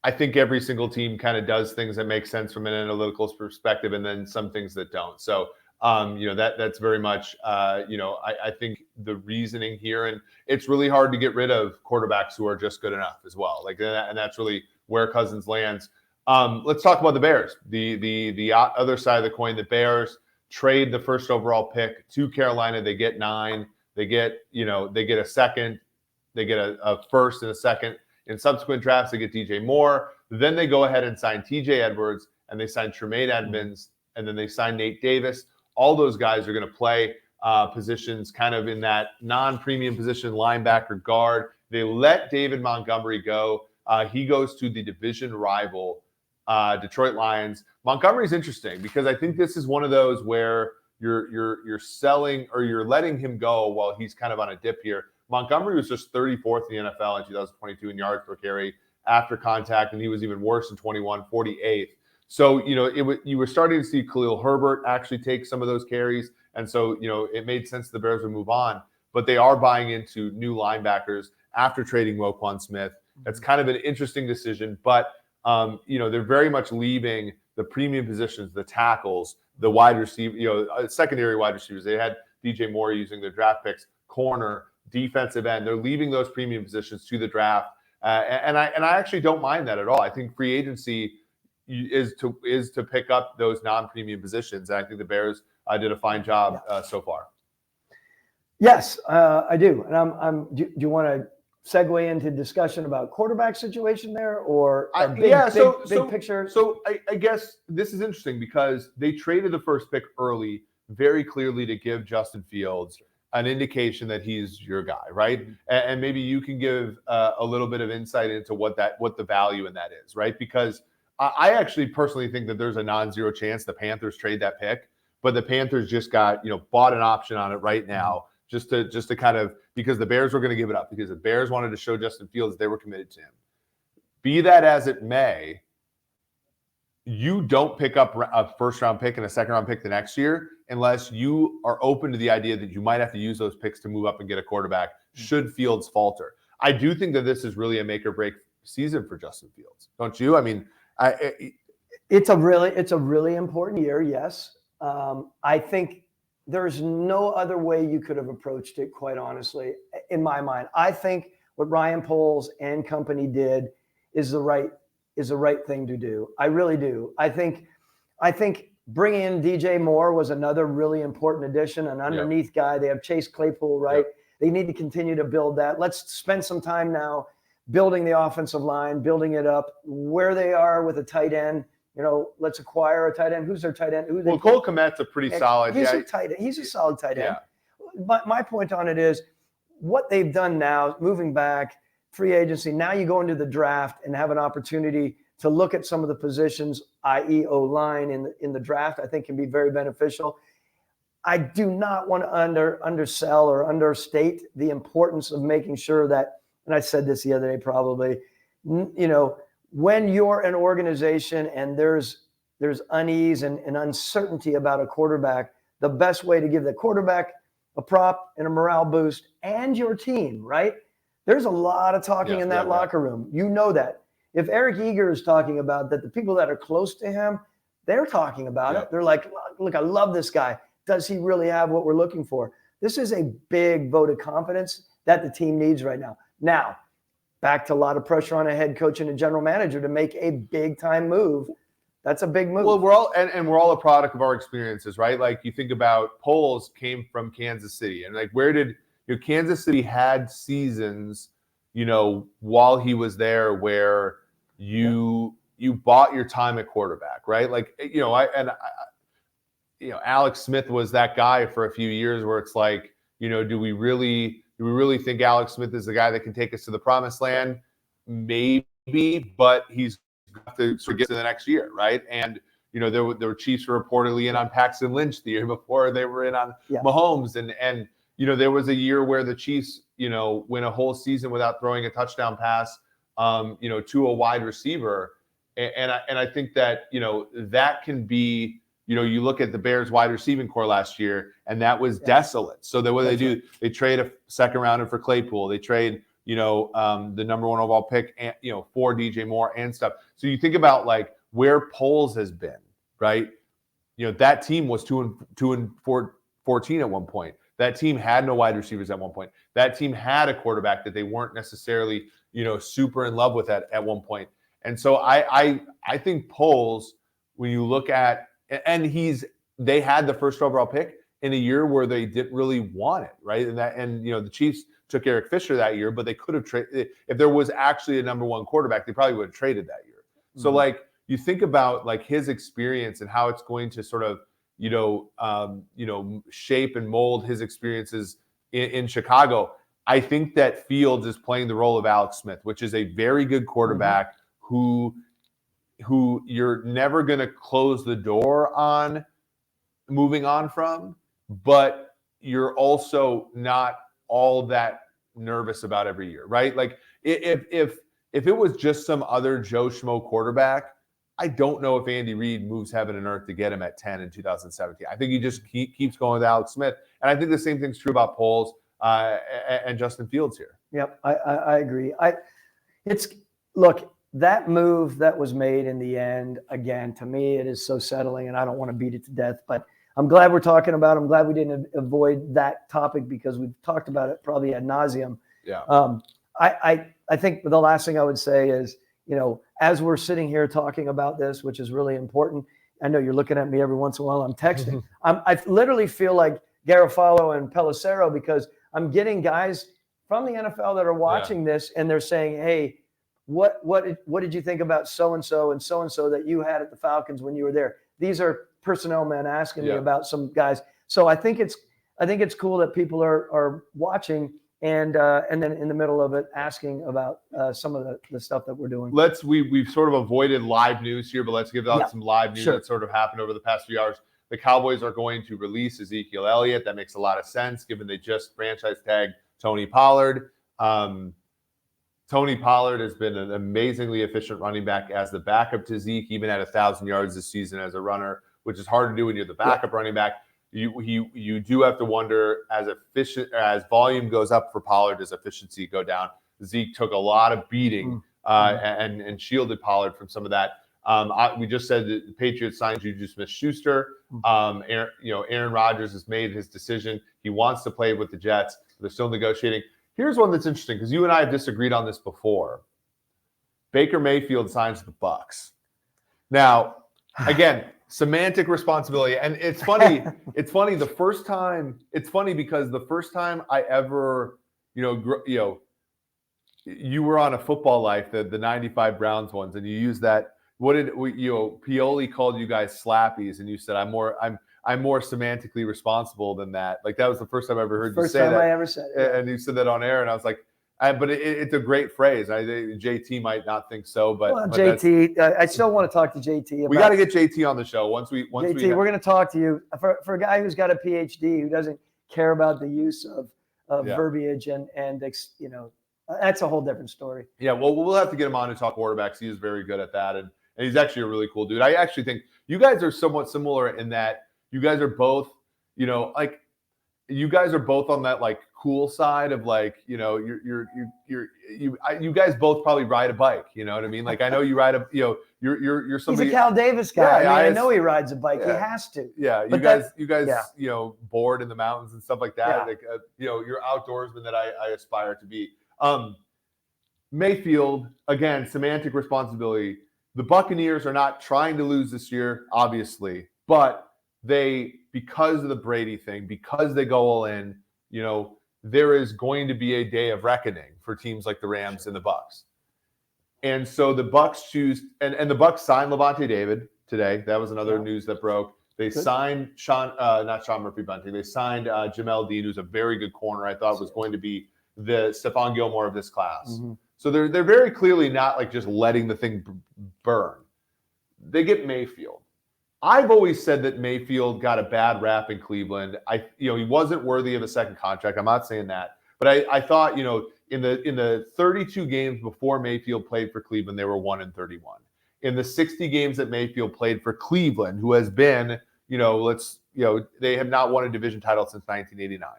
I think every single team kind of does things that make sense from an analytical perspective, and then some things that don't. So that's very much I think the reasoning here, and it's really hard to get rid of quarterbacks who are just good enough as well. And that's really where Cousins lands. Let's talk about the Bears. The other side of the coin. The Bears trade the first overall pick to Carolina. They get 9. They get a second. They get a first and a second. In subsequent drafts, they get DJ Moore. Then they go ahead and sign TJ Edwards, and they sign Tremaine Edmonds, and then they sign Nate Davis. All those guys are going to play positions kind of in that non-premium position, linebacker, guard. They let David Montgomery go. He goes to the division rival Detroit Lions. Montgomery's interesting because I think this is one of those where you're selling or you're letting him go while he's kind of on a dip here. Montgomery was just 34th in the NFL in 2022 in yards per carry after contact, and he was even worse in 21, 48th. So, you were starting to see Khalil Herbert actually take some of those carries. And so, it made sense the Bears would move on. But they are buying into new linebackers after trading Roquan Smith. That's kind of an interesting decision. But, they're very much leaving the premium positions, the tackles, the wide receiver, secondary wide receivers. They had DJ Moore using their draft picks, corner, defensive end. They're leaving those premium positions to the draft. And I actually don't mind that at all. I think free agency is to pick up those non-premium positions. And I think the Bears did a fine job so far. Yes, I do. And do you want to segue into discussion about quarterback situation there or big picture? So I guess this is interesting because they traded the first pick early, very clearly to give Justin Fields an indication that he's your guy, right? And maybe you can give a little bit of insight into what the value in that is, right? Because I actually personally think that there's a non-zero chance the Panthers trade that pick, but the Panthers just got, bought an option on it right now just to kind of, because the Bears were going to give it up because the Bears wanted to show Justin Fields they were committed to him. Be that as it may, you don't pick up a first-round pick and a second-round pick the next year unless you are open to the idea that you might have to use those picks to move up and get a quarterback should Fields falter. I do think that this is really a make-or-break season for Justin Fields. Don't you? I mean, it's a really important year, yes. I think there's no other way you could have approached it, quite honestly, in my mind. I think what Ryan Poles and company did is the right thing to do. I really do. I think bringing in DJ Moore was another really important addition, an underneath guy. They have Chase Claypool, right? Yep. They need to continue to build that. Let's spend some time now building the offensive line, building it up, where they are with a tight end. Let's acquire a tight end. Who's their tight end? Cole Kmet's a pretty solid. He's a tight end. He's a solid tight end. But my point on it is what they've done now, moving back, free agency. Now you go into the draft and have an opportunity to look at some of the positions, i.e. O-line in the draft, I think can be very beneficial. I do not want to undersell or understate the importance of making sure that, and I said this the other day probably, when you're an organization and there's unease and uncertainty about a quarterback, the best way to give the quarterback a prop and a morale boost and your team, right? There's a lot of talking in that locker room. You know that. If Eric Eager is talking about that, the people that are close to him, they're talking about it. They're like, look, I love this guy. Does he really have what we're looking for? This is a big vote of confidence that the team needs right now. Now, back to a lot of pressure on a head coach and a general manager to make a big time move. That's a big move. Well, we're all a product of our experiences, right? Like you think about Poles came from Kansas City, and like where did Kansas City had seasons, while he was there where you bought your time at quarterback, right? Like Alex Smith was that guy for a few years where it's like, do we really think Alex Smith is the guy that can take us to the promised land? Maybe, but he's got to sort of get to the next year, right? And there were Chiefs were reportedly in on Paxton Lynch the year before they were in on Mahomes, and there was a year where the Chiefs went a whole season without throwing a touchdown pass to a wide receiver, and I think that that can be. You look at the Bears wide receiving core last year, and that was desolate. So what do they do? They trade a second rounder for Claypool. They trade, the number 1 overall pick, and, for DJ Moore and stuff. So you think about like where Poles has been, right? That team was 2-14 at one point. That team had no wide receivers at one point. That team had a quarterback that they weren't necessarily, super in love with at one point. And so I think Poles, when you look at, and they had the first overall pick in a year where they didn't really want it, right? And the Chiefs took Eric Fisher that year, but they could have traded if there was actually a number 1 quarterback, they probably would have traded that year. Mm-hmm. So like you think about like his experience and how it's going to sort of shape and mold his experiences in Chicago. I think that Fields is playing the role of Alex Smith, which is a very good quarterback who you're never going to close the door on moving on from, but you're also not all that nervous about every year, right? Like if it was just some other Joe Schmo quarterback, I don't know if Andy Reid moves heaven and earth to get him at 10 in 2017. I think he just keeps going with Alex Smith. And I think the same thing's true about Poles and Justin Fields here. Yep, I agree. Look, that move that was made in the end, again, to me, it is so settling, and I don't want to beat it to death, but I'm glad we're talking about it. I'm glad we didn't avoid that topic because we've talked about it probably ad nauseum. Yeah. I think the last thing I would say is, as we're sitting here talking about this, which is really important, I know you're looking at me every once in a while. I'm texting. I literally feel like Garoppolo and Pelissero because I'm getting guys from the NFL that are watching this, and they're saying, hey, what did you think about so-and-so that you had at the Falcons when you were there? These are personnel men asking me about some guys. So I think it's cool that people are watching and then in the middle of it asking about some of the stuff that we're doing. We've sort of avoided live news here, but let's give out some live news that sort of happened over the past few hours. The Cowboys are going to release Ezekiel Elliott. That makes a lot of sense given they just franchise tagged Tony Pollard. Tony Pollard has been an amazingly efficient running back as the backup to Zeke, even at 1,000 yards this season as a runner, which is hard to do when you're the backup running back. You do have to wonder as volume goes up for Pollard, does efficiency go down? Zeke took a lot of beating and shielded Pollard from some of that. We just said that the Patriots signed Juju Smith-Schuster. Aaron Rodgers has made his decision. He wants to play with the Jets. They're still negotiating. Here's one that's interesting because you and I have disagreed on this before. Baker Mayfield signs the Bucs. Now, again, semantic responsibility, and it's funny. It's funny because the first time I ever, you were on a Football Life, the '95 Browns ones, and you used that. What did Pioli called you guys slappies, and you said I'm more semantically responsible than that. Like that was the first time I ever heard you say that. First time I ever said it. And you said that on air, and I was like, But it's a great phrase. JT might not think so, but, well, but JT, I still want to talk to JT. We got to get JT on the show once JT, we're going to talk to you for a guy who's got a PhD who doesn't care about the use of verbiage and that's a whole different story. Yeah, well, we'll have to get him on to talk quarterbacks. He is very good at that, and he's actually a really cool dude. I actually think you guys are somewhat similar in that you guys are both, you guys are both on that like cool side of like, you guys both probably ride a bike. You know what I mean? Like I know you ride you're somebody. He's a Cal Davis guy. Yeah, I know he rides a bike. Yeah. He has to. Yeah, you guys, board in the mountains and stuff like that. Yeah. Like, you're outdoorsman that I aspire to be. Mayfield, again, semantic responsibility. The Buccaneers are not trying to lose this year, obviously, but because of the Brady thing, because they go all in, there is going to be a day of reckoning for teams like the Rams and the Bucs. And so the Bucs choose, and the Bucs signed Levante David today. That was another news that broke. They signed not Sean Murphy-Bunting. They signed Jamel Dean, who's a very good corner. I thought was going to be the Stephon Gilmore of this class. Mm-hmm. So they're very clearly not like just letting the thing burn. They get Mayfield. I've always said that Mayfield got a bad rap in Cleveland. He wasn't worthy of a second contract. I'm not saying that, but I thought, in the 32 games before Mayfield played for Cleveland, they were 1-31. In the 60 games that Mayfield played for Cleveland, who has been, they have not won a division title since 1989.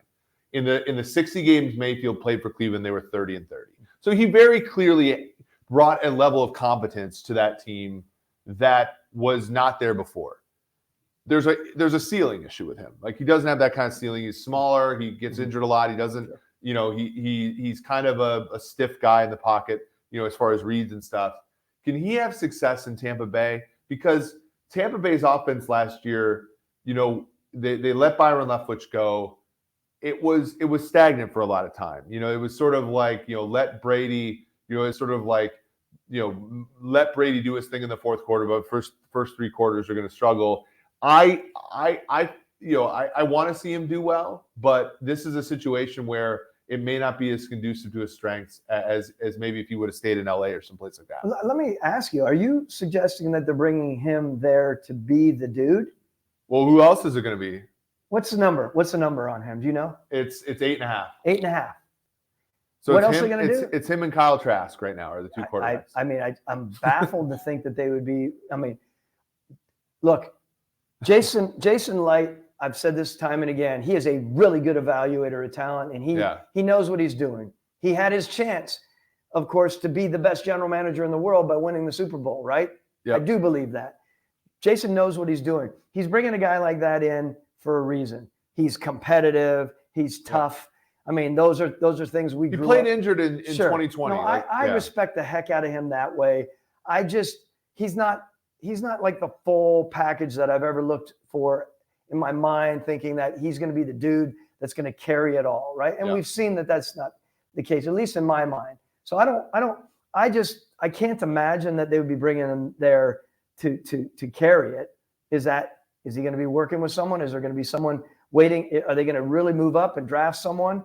In the 60 games Mayfield played for Cleveland, they were 30-30. So he very clearly brought a level of competence to that team that was not there before. There's a ceiling issue with him. Like he doesn't have that kind of ceiling. He's smaller. He gets injured a lot. He doesn't, he's kind of a stiff guy in the pocket, as far as reads and stuff. Can he have success in Tampa Bay? Because Tampa Bay's offense last year, they let Byron Leftwich go. It was stagnant for a lot of time. It was sort of like, let Brady, it's sort of like, let Brady do his thing in the fourth quarter, but first three quarters are going to struggle. I want to see him do well, but this is a situation where it may not be as conducive to his strengths as maybe if he would have stayed in LA or someplace like that. Let me ask you, are you suggesting that they're bringing him there to be the dude? Well, who else is it going to be? What's the number? What's the number on him? Do you know? It's 8.5. 8.5. So what else are they going to do? It's him and Kyle Trask right now are the two quarterbacks. I'm baffled to think that they would be. Look, Jason Light, I've said this time and again, he is a really good evaluator of talent, and he knows what he's doing. He had his chance, of course, to be the best general manager in the world by winning the Super Bowl, right? Yep. I do believe that. Jason knows what he's doing. He's bringing a guy like that in for a reason. He's competitive. He's tough. Yep. Those are things we grew up. He played injured in 2020. No, I respect the heck out of him that way. He's not like the full package that I've ever looked for in my mind, thinking that he's going to be the dude that's going to carry it all, right? And we've seen that that's not the case, at least in my mind. So I can't imagine that they would be bringing him there to carry it. Is he going to be working with someone? Is there going to be someone waiting? Are they going to really move up and draft someone?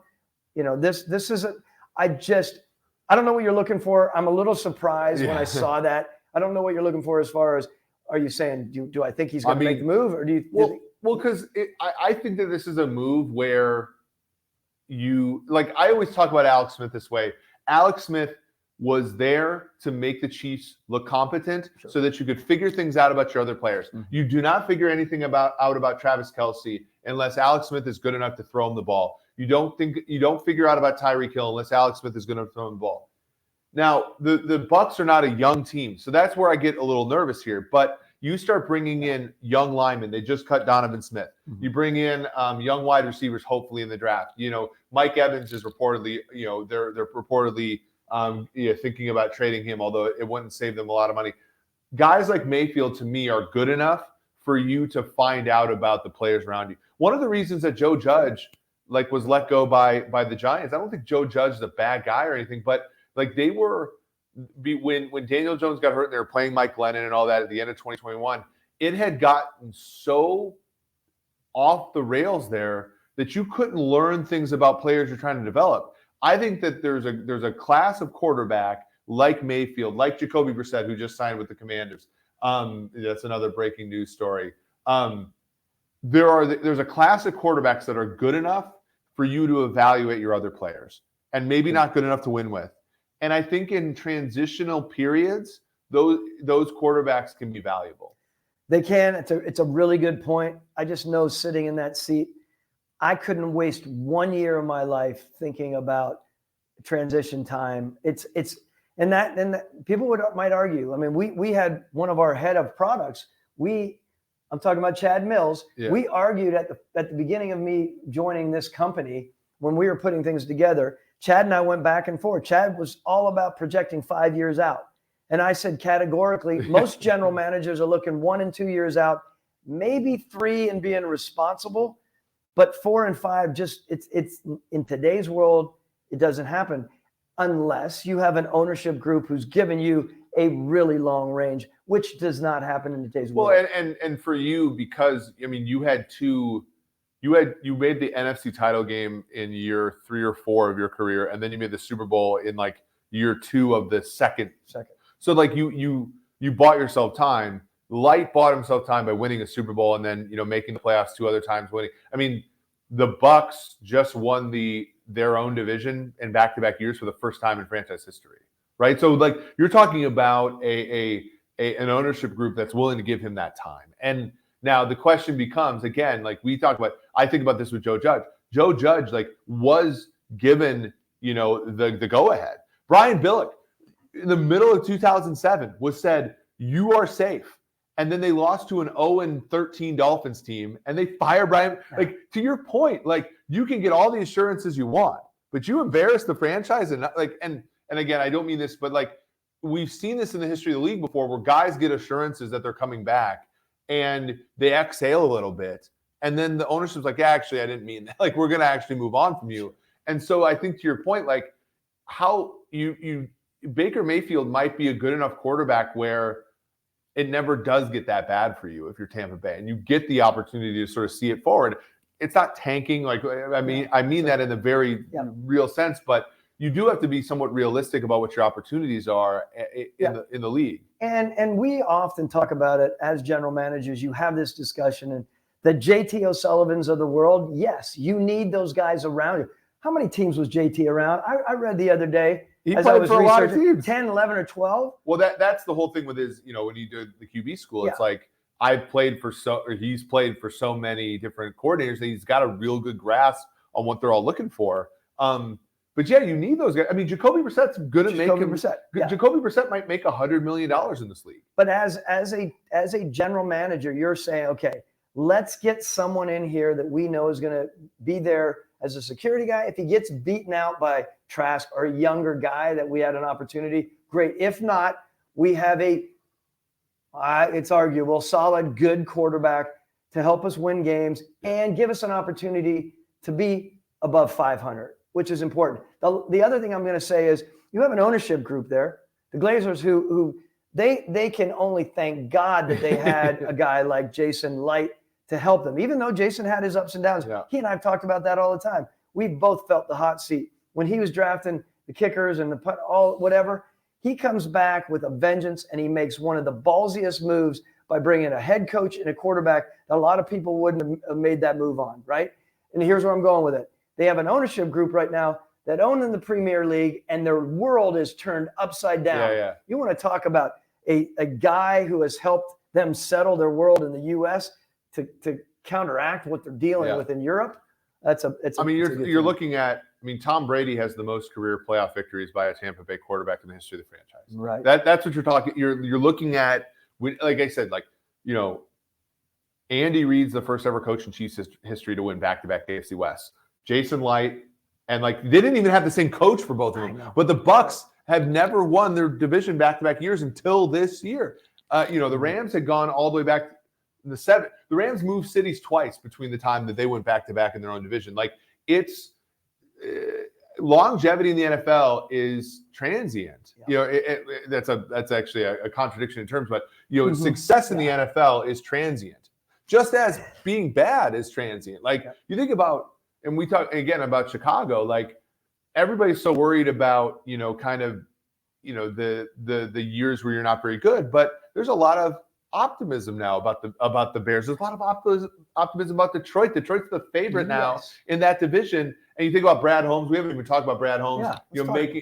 This isn't. I don't know what you're looking for. I'm a little surprised when I saw that. I don't know what you're looking for as far as, are you saying, do I think he's going to make the move, or do you? Well, because I think that this is a move where I always talk about Alex Smith this way. Alex Smith was there to make the Chiefs look competent so that you could figure things out about your other players. Mm-hmm. You do not figure anything out about Travis Kelce unless Alex Smith is good enough to throw him the ball. You don't figure out about Tyreek Hill unless Alex Smith is going to throw him the ball. Now, the Bucs are not a young team, so that's where I get a little nervous here. But you start bringing in young linemen. They just cut Donovan Smith. Mm-hmm. You bring in young wide receivers, hopefully in the draft. Mike Evans is reportedly, they're reportedly thinking about trading him, although it wouldn't save them a lot of money. Guys like Mayfield, to me, are good enough for you to find out about the players around you. One of the reasons that Joe Judge was let go by the Giants, I don't think Joe Judge is a bad guy or anything, but they were when Daniel Jones got hurt and they were playing Mike Glennon and all that at the end of 2021, it had gotten so off the rails there that you couldn't learn things about players you're trying to develop. I think that there's a class of quarterback like Mayfield, like Jacoby Brissett, who just signed with the Commanders. That's another breaking news story. There's a class of quarterbacks that are good enough for you to evaluate your other players, and maybe not good enough to win with. And I think in transitional periods, those quarterbacks can be valuable. They can. It's a really good point. I just know sitting in that seat, I couldn't waste 1 year of my life thinking about transition time. And that people might argue. I mean, we had one of our head of products. I'm talking about Chad Mills. Yeah. We argued at the beginning of me joining this company when we were putting things together. Chad and I went back and forth. Chad was all about projecting 5 years out. And I said categorically, most general managers are looking 1 and 2 years out, maybe 3 and being responsible, but 4 and 5, just it's in today's world, it doesn't happen unless you have an ownership group who's given you a really long range, which does not happen in today's world. Well, and for you, because I mean, you made the NFC title game in year 3 or 4 of your career, and then you made the Super Bowl in like year 2 of the second. So like you bought yourself time. Light bought himself time by winning a Super Bowl and then making the playoffs 2 other times, winning. I mean, the Bucs just won their own division in back-to-back years for the first time in franchise history, right? So like you're talking about an ownership group that's willing to give him that time. And now the question becomes, again, like we talked about, I think about this with Joe Judge. Joe Judge like was given the go-ahead. Brian Billick, in the middle of 2007, was said, you are safe. And then they lost to an 0-13 Dolphins team, and they fired Brian. Like, to your point, like you can get all the assurances you want, but you embarrass the franchise and again, I don't mean this, but like we've seen this in the history of the league before, where guys get assurances that they're coming back, and they exhale a little bit, and then the ownership's like, yeah, actually, I didn't mean that. Like, we're gonna actually move on from you. And so I think to your point, like how you Baker Mayfield might be a good enough quarterback where it never does get that bad for you if you're Tampa Bay, and you get the opportunity to sort of see it forward. It's not tanking. Like, I mean that in a very real sense, but you do have to be somewhat realistic about what your opportunities are in the league. And we often talk about it as general managers. You have this discussion, and the JT O'Sullivans of the world, yes, you need those guys around you. How many teams was JT around? I read the other day, he played for a lot of teams. 10, 11, or 12. Well, that's the whole thing with his, when you do the QB school, it's like he's played for so many different coordinators that he's got a real good grasp on what they're all looking for. But yeah, you need those guys. I mean, Jacoby Brissett's good at making. Jacoby Brissett might make $100 million in this league. But as a general manager, you're saying, okay, let's get someone in here that we know is going to be there as a security guy. If he gets beaten out by Trask or a younger guy that we had an opportunity, great. If not, we have it's arguable, solid, good quarterback to help us win games and give us an opportunity to be above 500, which is important. The other thing I'm going to say is you have an ownership group there, the Glazers, who they can only thank God that they had a guy like Jason Light to help them. Even though Jason had his ups and downs, he and I have talked about that all the time. We've both felt the hot seat. When he was drafting the kickers and the punt, whatever, he comes back with a vengeance, and he makes one of the ballsiest moves by bringing a head coach and a quarterback that a lot of people wouldn't have made that move on, right? And here's where I'm going with it. They have an ownership group right now that own in the Premier League, and their world is turned upside down. You want to talk about a guy who has helped them settle their world in the U.S. to counteract what they're dealing with in Europe. You're looking at. I mean, Tom Brady has the most career playoff victories by a Tampa Bay quarterback in the history of the franchise. Right. That's what you're talking. You're looking at. Like I said, Andy Reid's the first ever coach in Chiefs history to win back-to-back AFC West. Jason Light, and they didn't even have the same coach for both of them. But the Bucs have never won their division back-to-back years until this year. The Rams had gone all the way back in the 70s. The Rams moved cities twice between the time that they went back-to-back in their own division. It's longevity in the NFL is transient. That's actually a contradiction in terms, but success in the NFL is transient, just as being bad is transient. You think about, and we talk again about Chicago, everybody's so worried about, kind of, the years where you're not very good, but there's a lot of optimism now about the Bears. There's a lot of optimism about Detroit. Detroit's the favorite now in that division. And you think about Brad Holmes. We haven't even talked about Brad Holmes.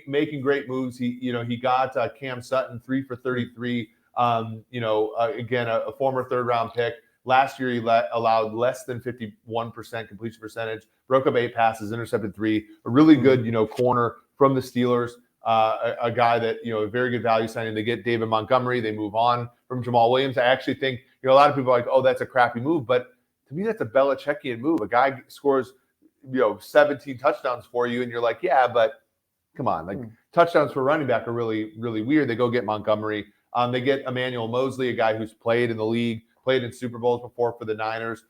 Making great moves. He got Cam Sutton 3 for 33. Again, a former third-round pick. Last year, he allowed less than 51% completion percentage. Broke up 8 passes, intercepted 3. A really good, corner from the Steelers. A guy that, a very good value signing. They get David Montgomery. They move on from Jamal Williams. I actually think, a lot of people are like, oh, that's a crappy move. But to me, that's a Belichickian move. A guy scores, 17 touchdowns for you, and you're like, yeah, but come on. Touchdowns for running back are really, really weird. They go get Montgomery. They get Emmanuel Mosley, a guy who's played in the league, played in Super Bowls before for the Niners.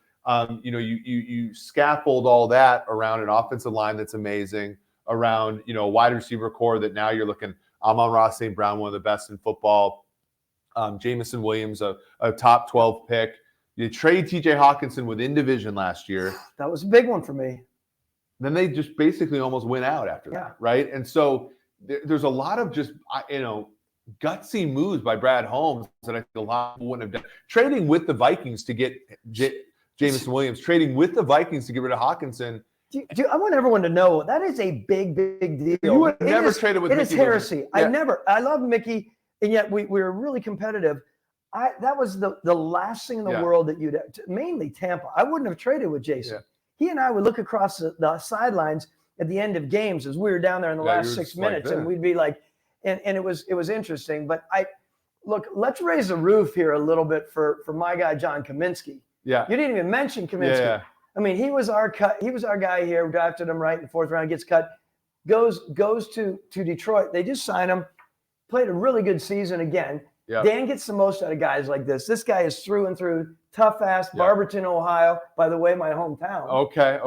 You scaffold all that around an offensive line that's amazing, around, a wide receiver core that now you're looking, Amon-Ra St. Brown, one of the best in football. Jamison Williams, a top 12 pick. You trade TJ Hawkinson within division last year. That was a big one for me. Then they just basically almost went out after that, right? And so there's a lot of just, gutsy moves by Brad Holmes that I think a lot of people wouldn't have done. Trading with the Vikings to get Jamison Williams, trading with the Vikings to get rid of Hawkinson. I want everyone to know that is a big, big deal. You would never trade it with Mickey. It is heresy. Yeah. I love Mickey, and yet we were really competitive. That was the last thing in the world that mainly Tampa. I wouldn't have traded with Jason. Yeah. He and I would look across the sidelines at the end of games as we were down there in the last 6 minutes, and we'd be like, and it was interesting. But let's raise the roof here a little bit for my guy John Kaminsky. Yeah, you didn't even mention Kaminsky. Yeah. I mean, he was our guy here. We drafted him right in the 4th round. Gets cut, goes to Detroit. They just signed him. Played a really good season again. Yep. Dan gets the most out of guys like this. This guy is through and through, tough ass, Barberton, Ohio. By the way, my hometown. Okay.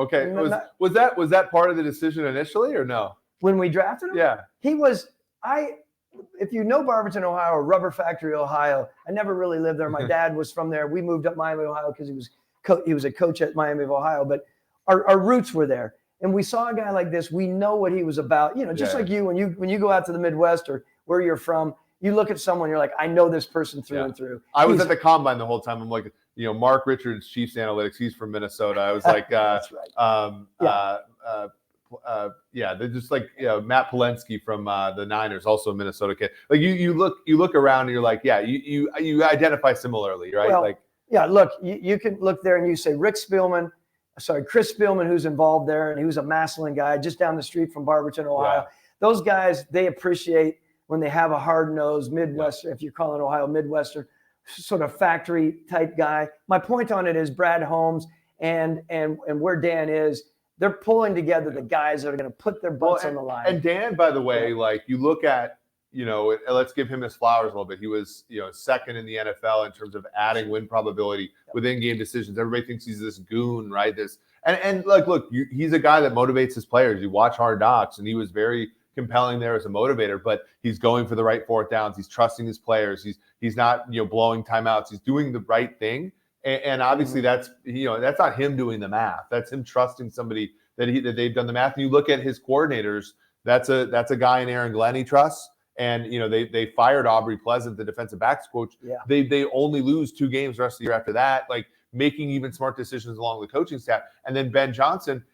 Was that part of the decision initially or no? When we drafted him? Yeah. He was if you know Barberton, Ohio, or Rubber Factory, Ohio, I never really lived there. My dad was from there. We moved up Miami, Ohio because he was a coach at Miami of Ohio, but our roots were there. And we saw a guy like this. We know what he was about. Just like you, when you go out to the Midwest or where you're from, you look at someone, you're like, I know this person through and through. I was at the combine the whole time. I'm like, Mark Richards, Chiefs Analytics. He's from Minnesota. I was like, that's right. They're just like Matt Polensky from the Niners, also a Minnesota kid. Like you look around and you're like, you identify similarly, right? Well, look, you can look there and you say Chris Spielman, who's involved there, and he was a Massillon guy just down the street from Barberton, Ohio. Yeah. Those guys, they appreciate when they have a hard-nosed Midwestern, if you're calling Ohio Midwestern, sort of factory type guy. My point on it is Brad Holmes and where Dan is, they're pulling together the guys that are going to put their butts on the line. And Dan, by the way, you look at, let's give him his flowers a little bit. He was, second in the NFL in terms of adding win probability within game decisions. Everybody thinks he's this goon, right? He's a guy that motivates his players. You watch Hard Knocks, and he was very compelling there as a motivator, but he's going for the right 4th downs. He's trusting his players. He's not, blowing timeouts. He's doing the right thing. And obviously that's not him doing the math. That's him trusting somebody that they've done the math. And you look at his coordinators, that's a guy in Aaron Glenn he trusts. And, they fired Aubrey Pleasant, the defensive backs coach. Yeah. They only lose 2 games the rest of the year after that, making even smart decisions along the coaching staff. And then Ben Johnson,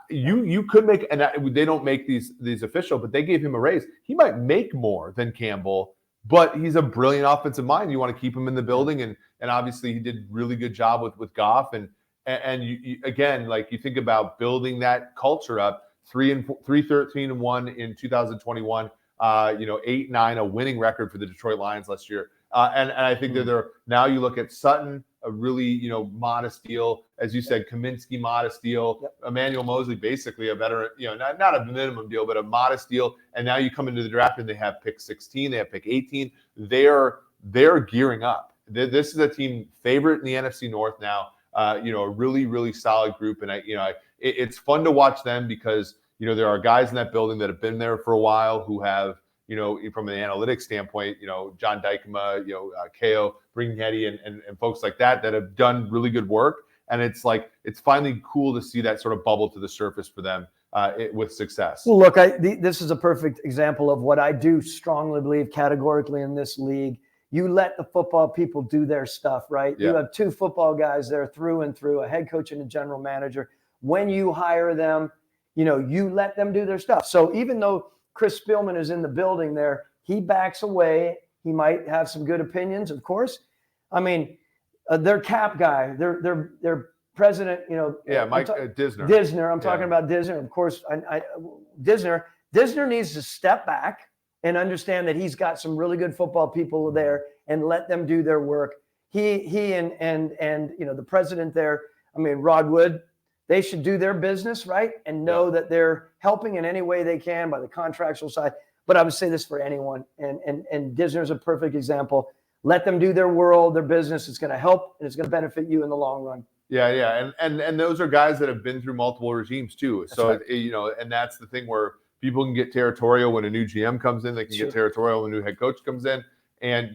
you could make, and they don't make these official, but they gave him a raise. He might make more than Campbell, but he's a brilliant offensive mind. You want to keep him in the building, and obviously he did really good job with Goff. And you again, you think about building that culture up. 3-13-1 in 2021. 8-9, a winning record for the Detroit Lions last year. And I think that they're, now you look at Sutton, a really, modest deal. As you said, Kaminsky, modest deal. Yep. Emmanuel Mosley, basically a better, not a minimum deal, but a modest deal. And now you come into the draft and they have pick 16, they have pick 18. They're gearing up. This is a team favorite in the NFC North now. A really, really solid group. And it's fun to watch them because, there are guys in that building that have been there for a while who have, from an analytics standpoint, John Dykema, Ko, Bringetti, and folks like that have done really good work. And it's finally cool to see that sort of bubble to the surface for them with success. Well, look, this is a perfect example of what I do strongly believe categorically in this league. You let the football people do their stuff, right? Yeah. You have two football guys there through and through, a head coach and a general manager. When you hire them, you let them do their stuff. So even though Chris Spielman is in the building there, he backs away. He might have some good opinions, of course. I mean, their cap guy, their president, Mike Disner. Disner, I'm talking about Disner. Of course, Disner needs to step back and understand that he's got some really good football people there and let them do their work. He and the president there, Rod Wood, they should do their business, right? And know that they're helping in any way they can by the contractual side. But I would say this for anyone, and Disner's a perfect example. Let them do their world, their business. It's going to help, and it's going to benefit you in the long run. Yeah. And those are guys that have been through multiple regimes too. So, right. And that's the thing where people can get territorial when a new GM comes in. They can get territorial when a new head coach comes in. And,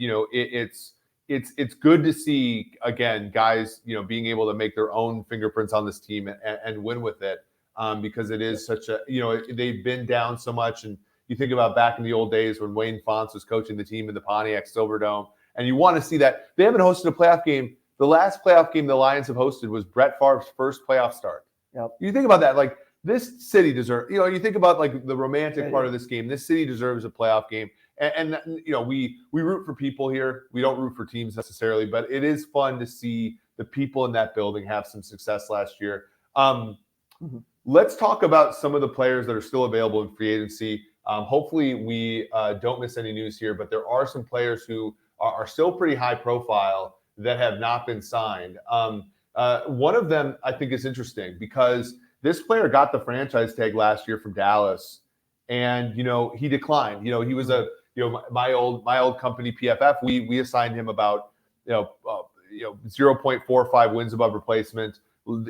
it's good to see, again, guys, being able to make their own fingerprints on this team and win with it, because it is such a, they've been down so much. And you think about back in the old days when Wayne Fontes was coaching the team in the Pontiac Silverdome, and you want to see that. They haven't hosted a playoff game. The last playoff game the Lions have hosted was Brett Favre's first playoff start. Yep. You think about that, like this city deserves, you think about like the romantic part of this game. This city deserves a playoff game. And we root for people here. We don't root for teams necessarily, but it is fun to see the people in that building have some success last year. Let's talk about some of the players that are still available in free agency. Hopefully we don't miss any news here, but there are some players who are still pretty high profile that have not been signed. One of them I think is interesting because this player got the franchise tag last year from Dallas, and he declined. He was my old company PFF. We assigned him about 0.45 wins above replacement.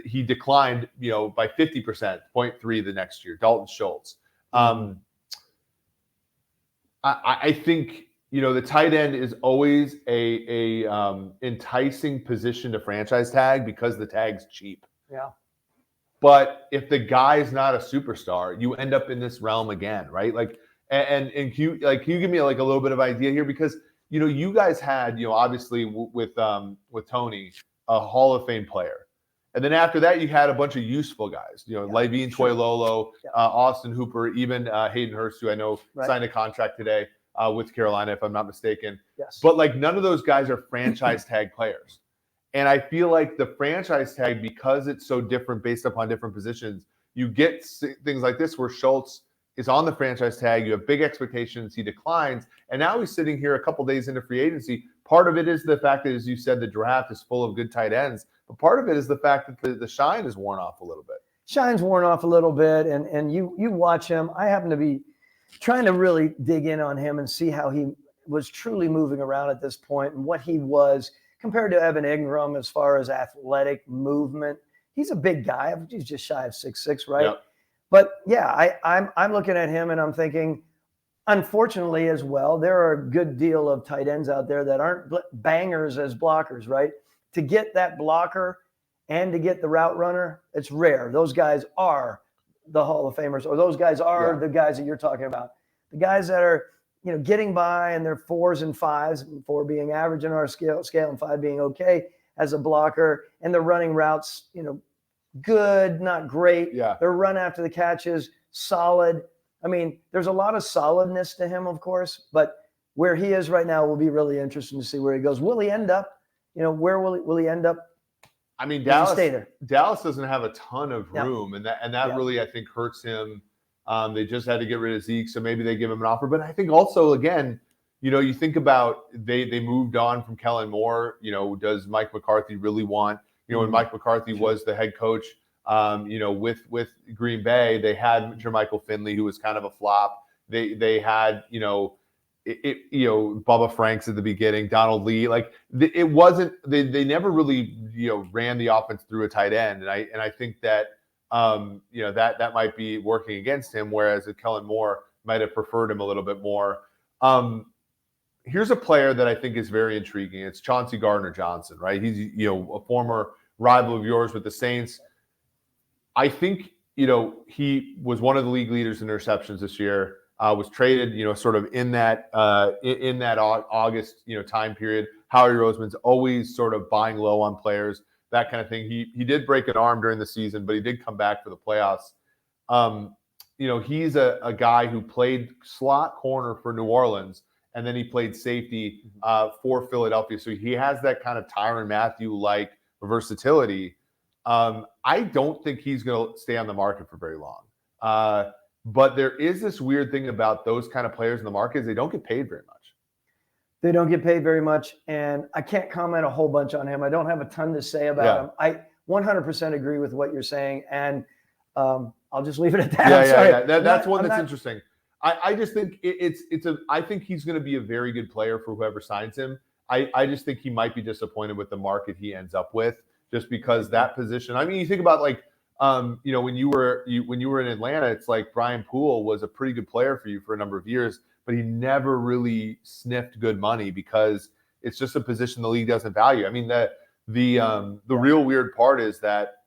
He declined by 50%, 0.3 the next year. Dalton Schultz. I think the tight end is always a enticing position to franchise tag because the tag's cheap. Yeah. But if the guy's not a superstar, you end up in this realm again, right? Like, and can you give me like a little bit of idea here? Because you guys had obviously with Tony, a Hall of Fame player, and then after that you had a bunch of useful guys. Levine Toilolo, Austin Hooper, even Hayden Hurst, who I know signed a contract today with Carolina, if I'm not mistaken. Yes. But like none of those guys are franchise tag players. And I feel like the franchise tag, because it's so different based upon different positions, you get things like this where Schultz is on the franchise tag. You have big expectations. He declines. And now he's sitting here a couple days into free agency. Part of it is the fact that, as you said, the draft is full of good tight ends. But part of it is the fact that the shine is worn off a little bit. Shine's worn off a little bit. And you watch him. I happen to be trying to really dig in on him and see how he was truly moving around at this point and what he was compared to Evan Ingram as far as athletic movement. He's a big guy. He's just shy of 6'6", right? Yep. But yeah, I'm looking at him and I'm thinking, unfortunately as well, there are a good deal of tight ends out there that aren't bangers as blockers, right? To get that blocker and to get the route runner, it's rare. Those guys are the Hall of Famers, or those guys are the guys that you're talking about. The guys that are getting by and they're 4s and 5s, 4 being average in our scale and 5 being okay as a blocker, and they're running routes, good, not great. Yeah. Their run after the catches, solid. I mean, there's a lot of solidness to him, of course, but where he is right now will be really interesting to see where he goes. Will he end up? Where will he end up? I mean, Dallas doesn't have a ton of room, and that really, I think, hurts him. They just had to get rid of Zeke, so maybe they give him an offer. But I think also, again, you think about they moved on from Kellen Moore. Does Mike McCarthy really want? When Mike McCarthy was the head coach, with Green Bay, they had Jermichael Finley, who was kind of a flop. They had Bubba Franks at the beginning, Donald Lee. Like it wasn't. They never really ran the offense through a tight end, and I think that. That might be working against him, whereas Kellen Moore might have preferred him a little bit more. Here's a player that I think is very intriguing. It's Chauncey Gardner-Johnson, right? He's, a former rival of yours with the Saints. I think, he was one of the league leaders in interceptions this year. Was traded, sort of in that August, time period. Howie Roseman's always sort of buying low on players, that kind of thing. He did break an arm during the season, but he did come back for the playoffs. He's a guy who played slot corner for New Orleans, and then he played safety for Philadelphia. So he has that kind of Tyrann Mathieu-like versatility. I don't think he's going to stay on the market for very long. But there is this weird thing about those kind of players in the market is they don't get paid very much. They don't get paid very much, and I can't comment a whole bunch on him. I don't have a ton to say about him. I 100% agree with what you're saying, and I'll just leave it at that. Yeah. That's one that's interesting. I just think I think he's going to be a very good player for whoever signs him. I just think he might be disappointed with the market he ends up with, just because that position. I mean, you think about when you were in Atlanta, it's like Brian Poole was a pretty good player for you for a number of years, but he never really sniffed good money because it's just a position the league doesn't value. I mean, the real weird part is that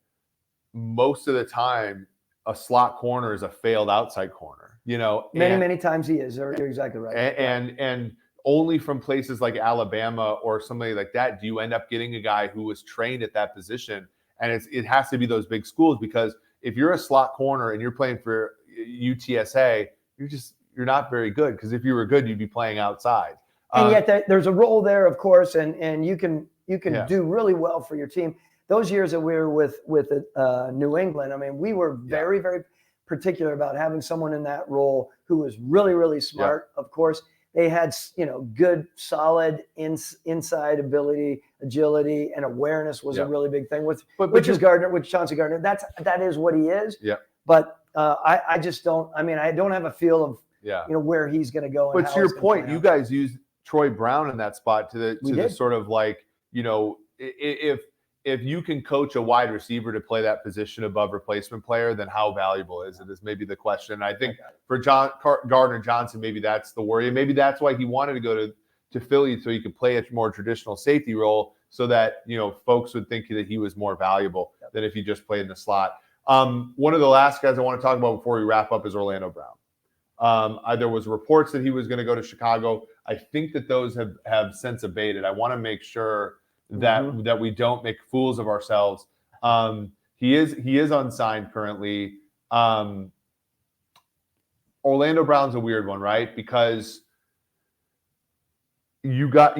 most of the time a slot corner is a failed outside corner. Many times he is. You're exactly right. And only from places like Alabama or somebody like that do you end up getting a guy who was trained at that position. And it has to be those big schools, because if you're a slot corner and you're playing for UTSA, you're not very good, because if you were good, you'd be playing outside. And yet there's a role there, of course, and you can do really well for your team. Those years that we were with New England, I mean, we were very, very particular about having someone in that role who was really, really smart. Of course, they had good, solid inside ability, agility, and awareness was a really big thing with Chauncey Gardner. That is what he is. Yeah. But I just don't. I mean, I don't have a feel of where he's going to go. But to your point, you guys used Troy Brown in that spot to sort of like, if you can coach a wide receiver to play that position above replacement player, then how valuable is it? Is maybe the question. And I think for Gardner Johnson, maybe that's the worry. And maybe that's why he wanted to go to Philly, so he could play a more traditional safety role, so that, folks would think that he was more valuable than if he just played in the slot. One of the last guys I want to talk about before we wrap up is Orlando Brown. There was reports that he was going to go to Chicago. I think that those have since abated. I want to make sure that we don't make fools of ourselves. He is unsigned currently. Orlando Brown's a weird one, right? Because you got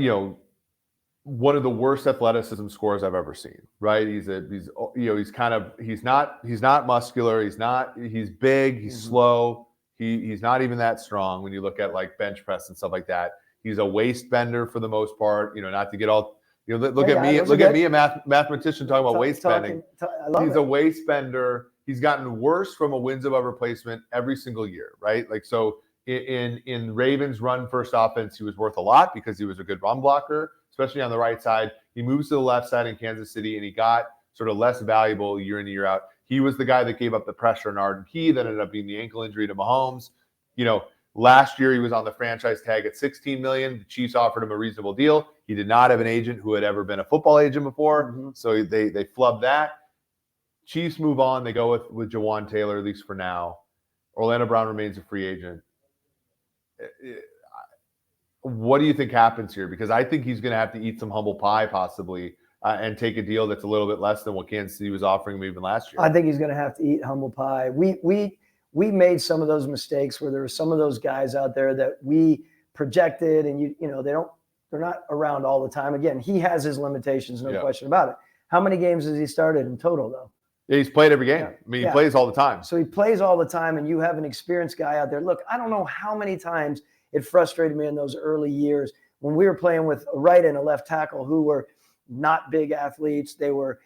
one of the worst athleticism scores I've ever seen, right? He's not muscular, he's big, he's slow, he's not even that strong when you look at like bench press and stuff like that. He's a waist bender for the most part, not to get all look at me, a mathematician talking about waist bending. He's a waist bender. He's gotten worse from a wins above replacement every single year, right? Like, so in Ravens run first offense, he was worth a lot because he was a good run blocker, especially on the right side. He moves to the left side in Kansas City, and he got sort of less valuable year in and year out. He was the guy that gave up the pressure in Arden Key that ended up being the ankle injury to Mahomes. Last year he was on the franchise tag at $16 million. The Chiefs offered him a reasonable deal. He did not have an agent who had ever been a football agent before, so they flubbed that. Chiefs move on. They go with Jawan Taylor, at least for now. Orlando Brown remains a free agent. What do you think happens here? Because I think he's going to have to eat some humble pie possibly and take a deal that's a little bit less than what Kansas City was offering him even last year. I think he's going to have to eat humble pie. We made some of those mistakes where there were some of those guys out there that we projected, and they're not around all the time. Again, he has his limitations, no question about it. How many games has he started in total, though? Yeah, he's played every game. I mean, he plays all the time. So he plays all the time, and you have an experienced guy out there. Look, I don't know how many times it frustrated me in those early years when we were playing with a right and a left tackle who were not big athletes. They were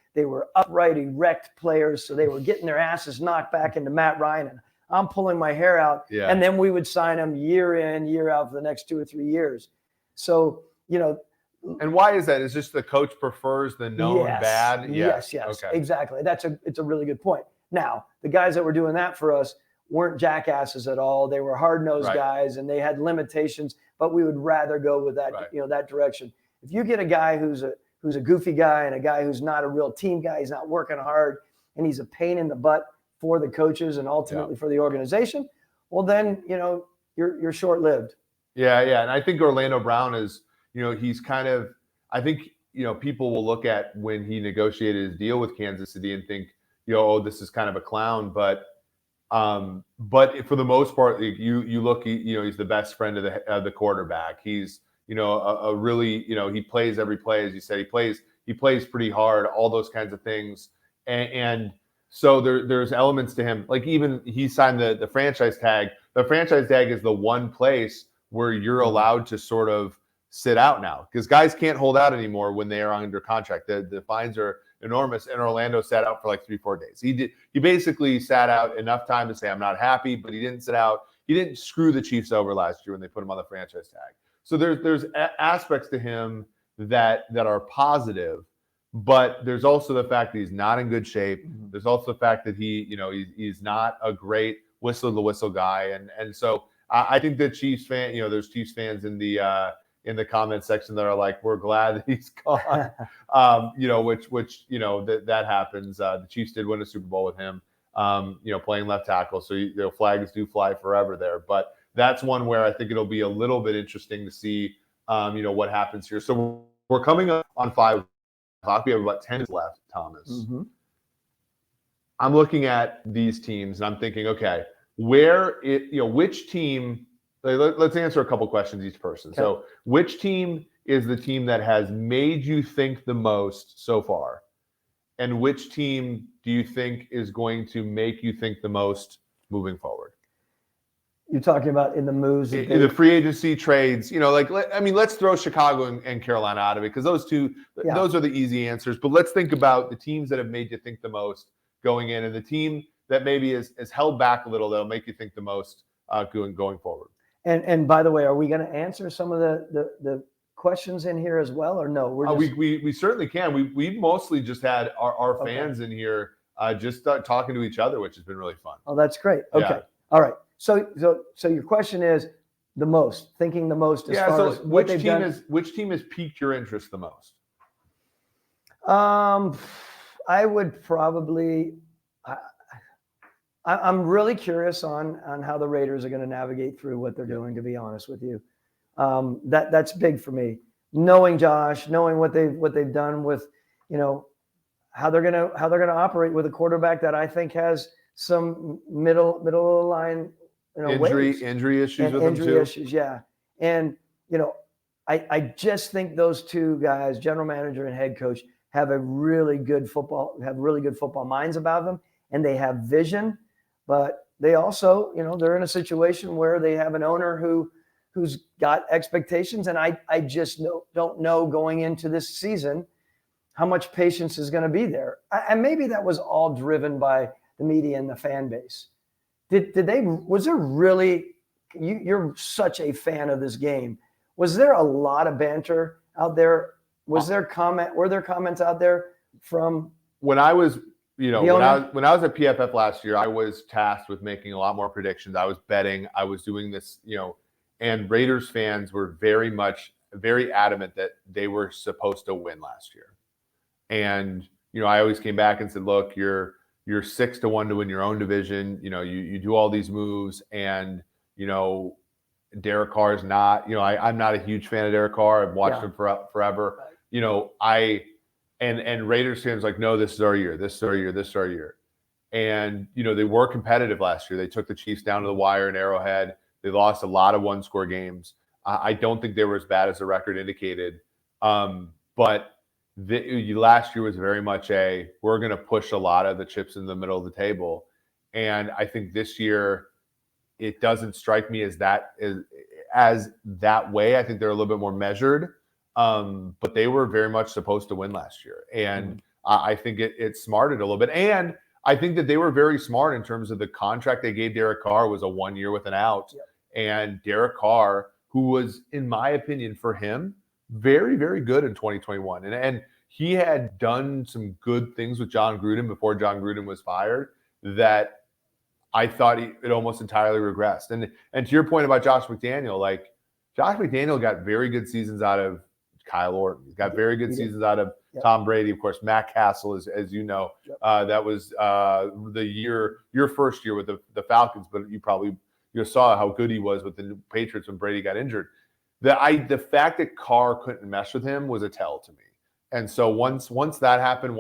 upright, erect players, so they were getting their asses knocked back into Matt Ryan, and I'm pulling my hair out. Yeah. And then we would sign them year in, year out for the next 2 or 3 years. So, And why is that? Is just the coach prefers the known bad? Yes, okay. Exactly. It's a really good point. Now, the guys that were doing that for us weren't jackasses at all. They were hard-nosed guys, and they had limitations, but we would rather go with that, that direction. If you get a guy who's a goofy guy and a guy who's not a real team guy, he's not working hard, and he's a pain in the butt for the coaches and ultimately for the organization, well, then, you're short-lived. Yeah. And I think Orlando Brown is, he's kind of, I think, people will look at when he negotiated his deal with Kansas City and think, oh, this is kind of a clown. But for the most part, you look, he's the best friend of the quarterback. He's, a really, he plays every play, as you said. He plays pretty hard, all those kinds of things. And so there's elements to him. Like, even he signed the franchise tag. The franchise tag is the one place where you're allowed to sort of sit out now, because guys can't hold out anymore when they are under contract. The fines are enormous, and Orlando sat out for like 3-4 days. He basically sat out enough time to say, I'm not happy, but he didn't sit out. He didn't screw the Chiefs over last year when they put him on the franchise tag. So there's aspects to him that are positive, but there's also the fact that he's not in good shape. There's also the fact that he's not a great whistle the whistle guy, and so I think that Chiefs fan, there's Chiefs fans in the comment section that are like, we're glad that he's gone. Which that happens. The Chiefs did win a Super Bowl with him, playing left tackle. So flags do fly forever there. But that's one where I think it'll be a little bit interesting to see, what happens here. So we're coming up on 5 o'clock. We have about 10 minutes left, Thomas. Mm-hmm. I'm looking at these teams and I'm thinking, okay, which team? Let's answer a couple questions each person. Okay. So, which team is the team that has made you think the most so far, and which team do you think is going to make you think the most moving forward? You're talking about in the moves, the free agency trades. Let's throw Chicago and Carolina out of it, because those are the easy answers. But let's think about the teams that have made you think the most going in, and the team that maybe is held back a little that'll make you think the most going forward. And by the way, are we going to answer some of the questions in here as well, or no? We certainly can. We mostly just had our fans in here just talking to each other, which has been really fun. Oh, that's great. Okay, yeah. All right. So your question is thinking the most as far as which team has piqued your interest the most? I would probably. I'm really curious on how the Raiders are going to navigate through what they're doing, to be honest with you. That's big for me. Knowing Josh, knowing what they've done with, how they're going to operate with a quarterback that I think has some middle of the line, injury issues with him too. Injury issues, yeah. And I just think those two guys, general manager and head coach, have really good football minds about them, and they have vision. But they also, they're in a situation where they have an owner who's got expectations, and I just don't know going into this season how much patience is going to be there. And maybe that was all driven by the media and the fan base. Was there really? You're such a fan of this game. Was there a lot of banter out there? Were there comments out there from when I was? When I was at PFF last year, I was tasked with making a lot more predictions. I was betting. I was doing this, and Raiders fans were very adamant that they were supposed to win last year. And, I always came back and said, look, you're 6-1 to win your own division. You do all these moves, and, Derek Carr is not, I'm not a huge fan of Derek Carr. I've watched him forever. And Raiders fans like, no, this is our year. This is our year. This is our year. And, they were competitive last year. They took the Chiefs down to the wire in Arrowhead. They lost a lot of one-score games. I don't think they were as bad as the record indicated. But last year was very much we're going to push a lot of the chips in the middle of the table. And I think this year it doesn't strike me as that way. I think they're a little bit more measured. But they were very much supposed to win last year. And I think it smarted a little bit. And I think that they were very smart in terms of the contract they gave Derek Carr was a 1 year with an out. Yep. And Derek Carr, who was, in my opinion, for him, very, very good in 2021. And he had done some good things with John Gruden before John Gruden was fired that I thought it almost entirely regressed. And to your point about Josh McDaniel, Josh McDaniel got very good seasons out of Kyle Orton. He's got very good seasons out of Tom Brady, of course, Matt Castle, as you know, that was your first year with the Falcons, but you probably saw how good he was with the Patriots when Brady got injured. The fact that Carr couldn't mesh with him was a tell to me. And so once that happened,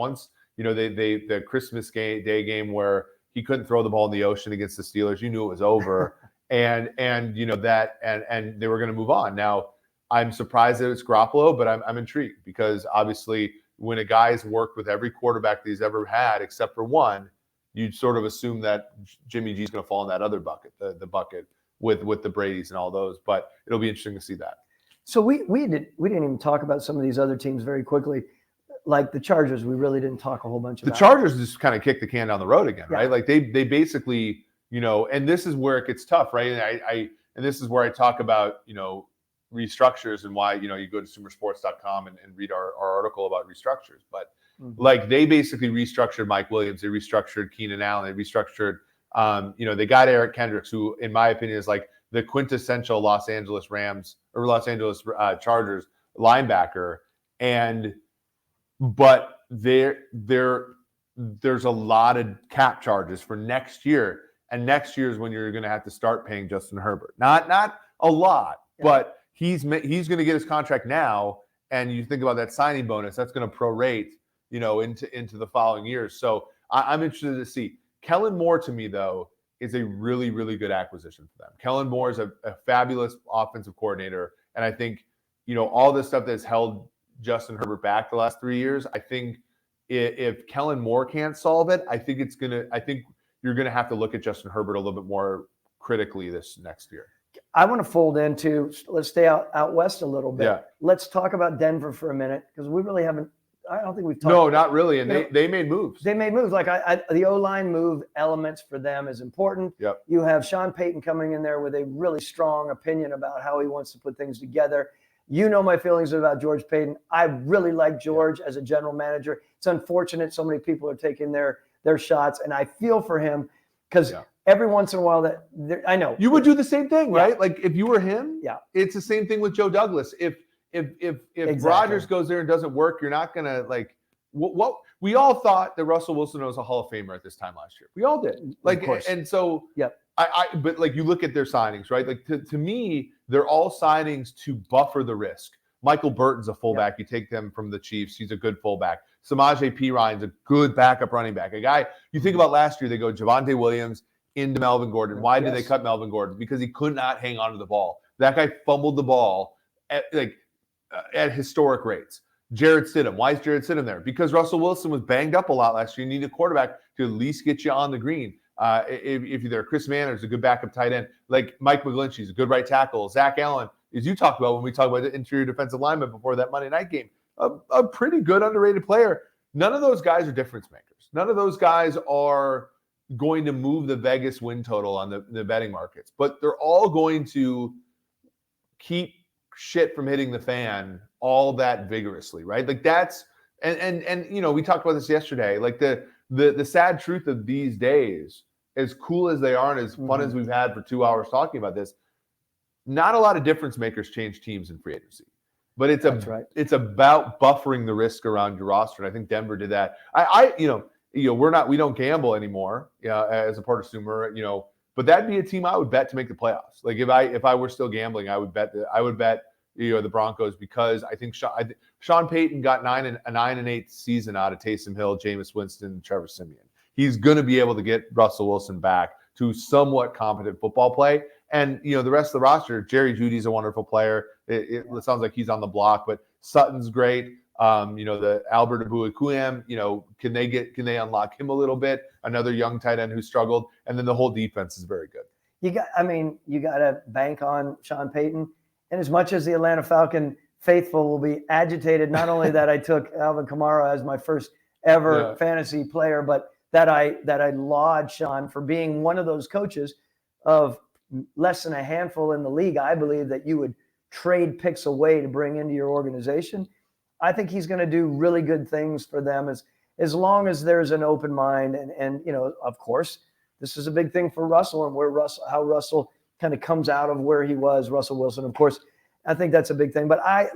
the Christmas Day game where he couldn't throw the ball in the ocean against the Steelers, you knew it was over. and they were going to move on. Now, I'm surprised that it's Garoppolo, but I'm intrigued because obviously when a guy's worked with every quarterback that he's ever had except for one, you'd sort of assume that Jimmy G's going to fall in that other bucket, the bucket with the Bradys and all those. But it'll be interesting to see that. So we didn't even talk about some of these other teams very quickly, like the Chargers. We really didn't talk a whole bunch about. The Chargers just kind of kicked the can down the road again, right? Like they basically, and this is where it gets tough, right? And this is where I talk about, restructures and why, you go to SumerSports.com and read our article about restructures. But like they basically restructured Mike Williams, they restructured Keenan Allen, they restructured, they got Eric Kendricks, who in my opinion is like the quintessential Los Angeles Chargers linebacker. But there's a lot of cap charges for next year. And next year is when you're going to have to start paying Justin Herbert. Not a lot, but he's going to get his contract now. And you think about that signing bonus, that's going to prorate, into the following years. So I'm interested to see. Kellen Moore, to me, though, is a really, really good acquisition for them. Kellen Moore is a fabulous offensive coordinator. And I think, all this stuff that's held Justin Herbert back the last 3 years, I think if Kellen Moore can't solve it, I think you're going to have to look at Justin Herbert a little bit more critically this next year. I want to fold into, let's stay out west a little bit. Yeah. Let's talk about Denver for a minute because we really haven't, I don't think we've talked. No, not really. And they made moves. They made moves. Like the O-line move elements for them is important. Yep. You have Sean Payton coming in there with a really strong opinion about how he wants to put things together. You know my feelings about George Payton. I really like George as a general manager. It's unfortunate so many people are taking their shots, and I feel for him because every once in a while I know. You would do the same thing, right? Like if you were him, it's the same thing with Joe Douglas. If exactly. Rodgers goes there and doesn't work, you're not going to like what we all thought that Russell Wilson was a Hall of Famer at this time last year. We all did. Like, and so but like you look at their signings, right? Like to me, they're all signings to buffer the risk. Michael Burton's a fullback. You take them from the Chiefs. He's a good fullback. Samaje Perine's a good backup running back. A guy you think about last year, they go Javonte Williams into Melvin Gordon. Why did they cut Melvin Gordon? Because he could not hang on to the ball. That guy fumbled the ball at historic rates. Jarrett Stidham. Why is Jarrett Stidham there? Because Russell Wilson was banged up a lot last year. You need a quarterback to at least get you on the green. If you're there, Chris Manners, a good backup tight end. Like Mike McGlinchey's a good right tackle. Zach Allen, as you talked about when we talked about the interior defensive lineman before that Monday night game, a pretty good underrated player. None of those guys are difference makers. None of those guys are going to move the Vegas win total on the betting markets, but they're all going to keep shit from hitting the fan all that vigorously, right? Like that's and we talked about this yesterday. Like the sad truth of these days, as cool as they are and as fun as we've had for 2 hours talking about this, not a lot of difference makers change teams in free agency. But it's about buffering the risk around your roster. And I think Denver did that. We don't gamble anymore, as a part of Sumer, but that'd be a team I would bet to make the playoffs. Like if I were still gambling, I would bet the Broncos because I think Sean Payton got a 9-8 season out of Taysom Hill, Jameis Winston, and Trevor Siemian. He's going to be able to get Russell Wilson back to somewhat competent football play. And, the rest of the roster, Jerry Jeudy's a wonderful player. It sounds like he's on the block, but Sutton's great. The Albert Abuakuam, can they unlock him a little bit? Another young tight end who struggled. And then the whole defense is very good. You got to bank on Sean Payton. And as much as the Atlanta Falcon faithful will be agitated, not only that I took Alvin Kamara as my first ever fantasy player, but that I laud Sean for being one of those coaches of less than a handful in the league, I believe, that you would trade picks away to bring into your organization. I think he's going to do really good things for them as long as there's an open mind. And of course, this is a big thing for Russell and how Russell kind of comes out of where he was, Russell Wilson. Of course, I think that's a big thing. But I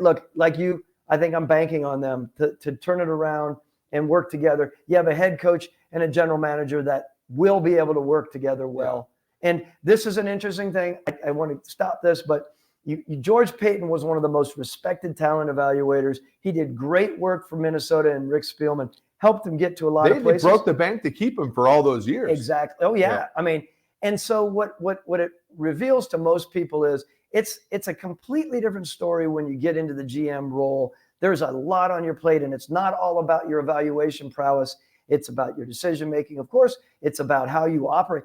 I think I'm banking on them to turn it around and work together. You have a head coach and a general manager that will be able to work together well. Yeah. And this is an interesting thing. I want to stop this, but George Payton was one of the most respected talent evaluators. He did great work for Minnesota, and Rick Spielman helped him get to a lot of places. They broke the bank to keep him for all those years. Exactly. Oh, yeah. I mean, and so what it reveals to most people is it's a completely different story when you get into the GM role. There's a lot on your plate, and it's not all about your evaluation prowess. It's about your decision making. Of course, it's about how you operate.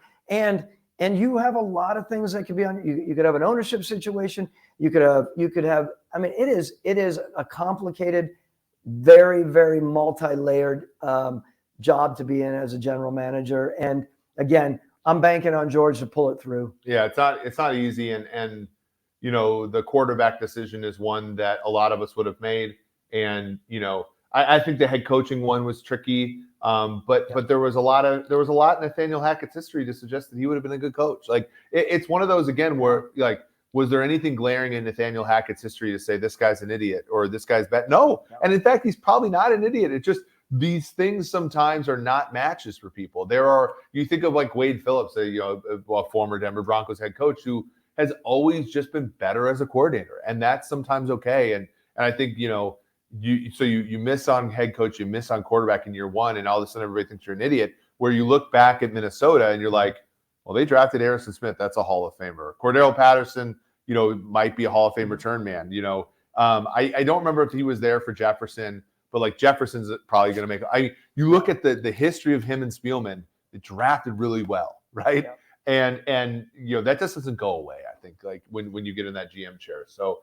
And you have a lot of things that could be on you. You could have an ownership situation. You could have. I mean, it is a complicated, very, very multi-layered job to be in as a general manager. And again, I'm banking on George to pull it through. Yeah, it's not easy, and you know, the quarterback decision is one that a lot of us would have made. And you know, I think the head coaching one was tricky. But there was a lot in Nathaniel Hackett's history to suggest that he would have been a good coach. Like it's one of those again where like, was there anything glaring in Nathaniel Hackett's history to say this guy's an idiot or this guy's bad? No. And in fact, he's probably not an idiot. It's just these things sometimes are not matches for people. You think of like Wade Phillips, a former Denver Broncos head coach who has always just been better as a coordinator, and that's sometimes okay. And I think you miss on head coach, you miss on quarterback in year one, and all of a sudden everybody thinks you're an idiot. Where you look back at Minnesota and you're like, well, they drafted Harrison Smith. That's a Hall of Famer. Cordero Patterson, might be a Hall of Fame return man. I don't remember if he was there for Jefferson, but like Jefferson's probably going to make. You look at the history of him and Spielman. They drafted really well, right? Yeah. And that just doesn't go away. I think like when you get in that GM chair. So.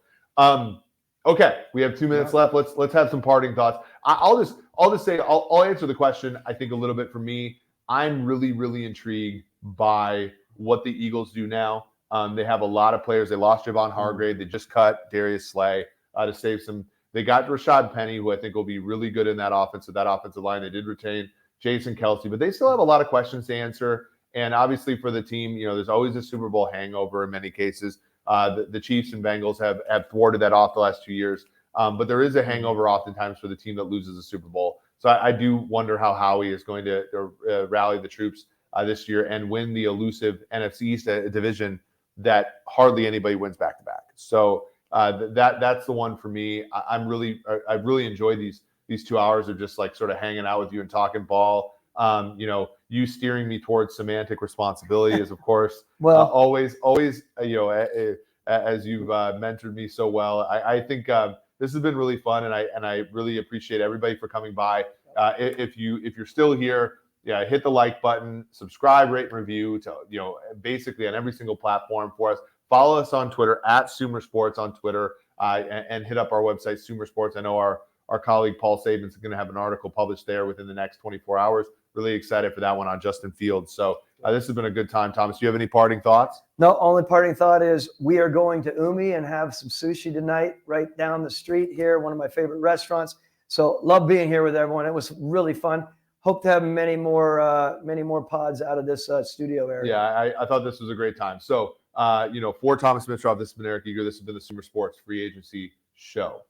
Okay, we have 2 minutes left. Let's have some parting thoughts. I'll just say I'll answer the question. I think a little bit for me. I'm really, really intrigued by what the Eagles do now. They have a lot of players. They lost Javon Hargrave. They just cut Darius Slay to save some. They got Rashad Penny, who I think will be really good in that offense. With that offensive line, they did retain Jason Kelce, but they still have a lot of questions to answer. And obviously for the team, there's always a Super Bowl hangover in many cases. The Chiefs and Bengals have thwarted that off the last 2 years. But there is a hangover oftentimes for the team that loses a Super Bowl. So I do wonder how Howie is going to rally the troops this year and win the elusive NFC East division that hardly anybody wins back-to-back. So that's the one for me. I really enjoyed these 2 hours of just like sort of hanging out with you and talking ball. You steering me towards semantic responsibility is, of course, always, as you've mentored me so well. I think this has been really fun, and I really appreciate everybody for coming by. If you're still here, hit the like button, subscribe, rate, and review to basically on every single platform for us. Follow us on Twitter at SumerSports on Twitter, and hit up our website SumerSports. I know our colleague Paul Sabins is going to have an article published there within the next 24 hours. Really excited for that one on Justin Fields. So this has been a good time. Thomas, do you have any parting thoughts? No, only parting thought is we are going to Umi and have some sushi tonight right down the street here, one of my favorite restaurants. So love being here with everyone. It was really fun. Hope to have many more pods out of this studio area. Yeah, I thought this was a great time. So, for Thomas Mitroff, this has been Eric Eager. This has been the SumerSports Free Agency Show.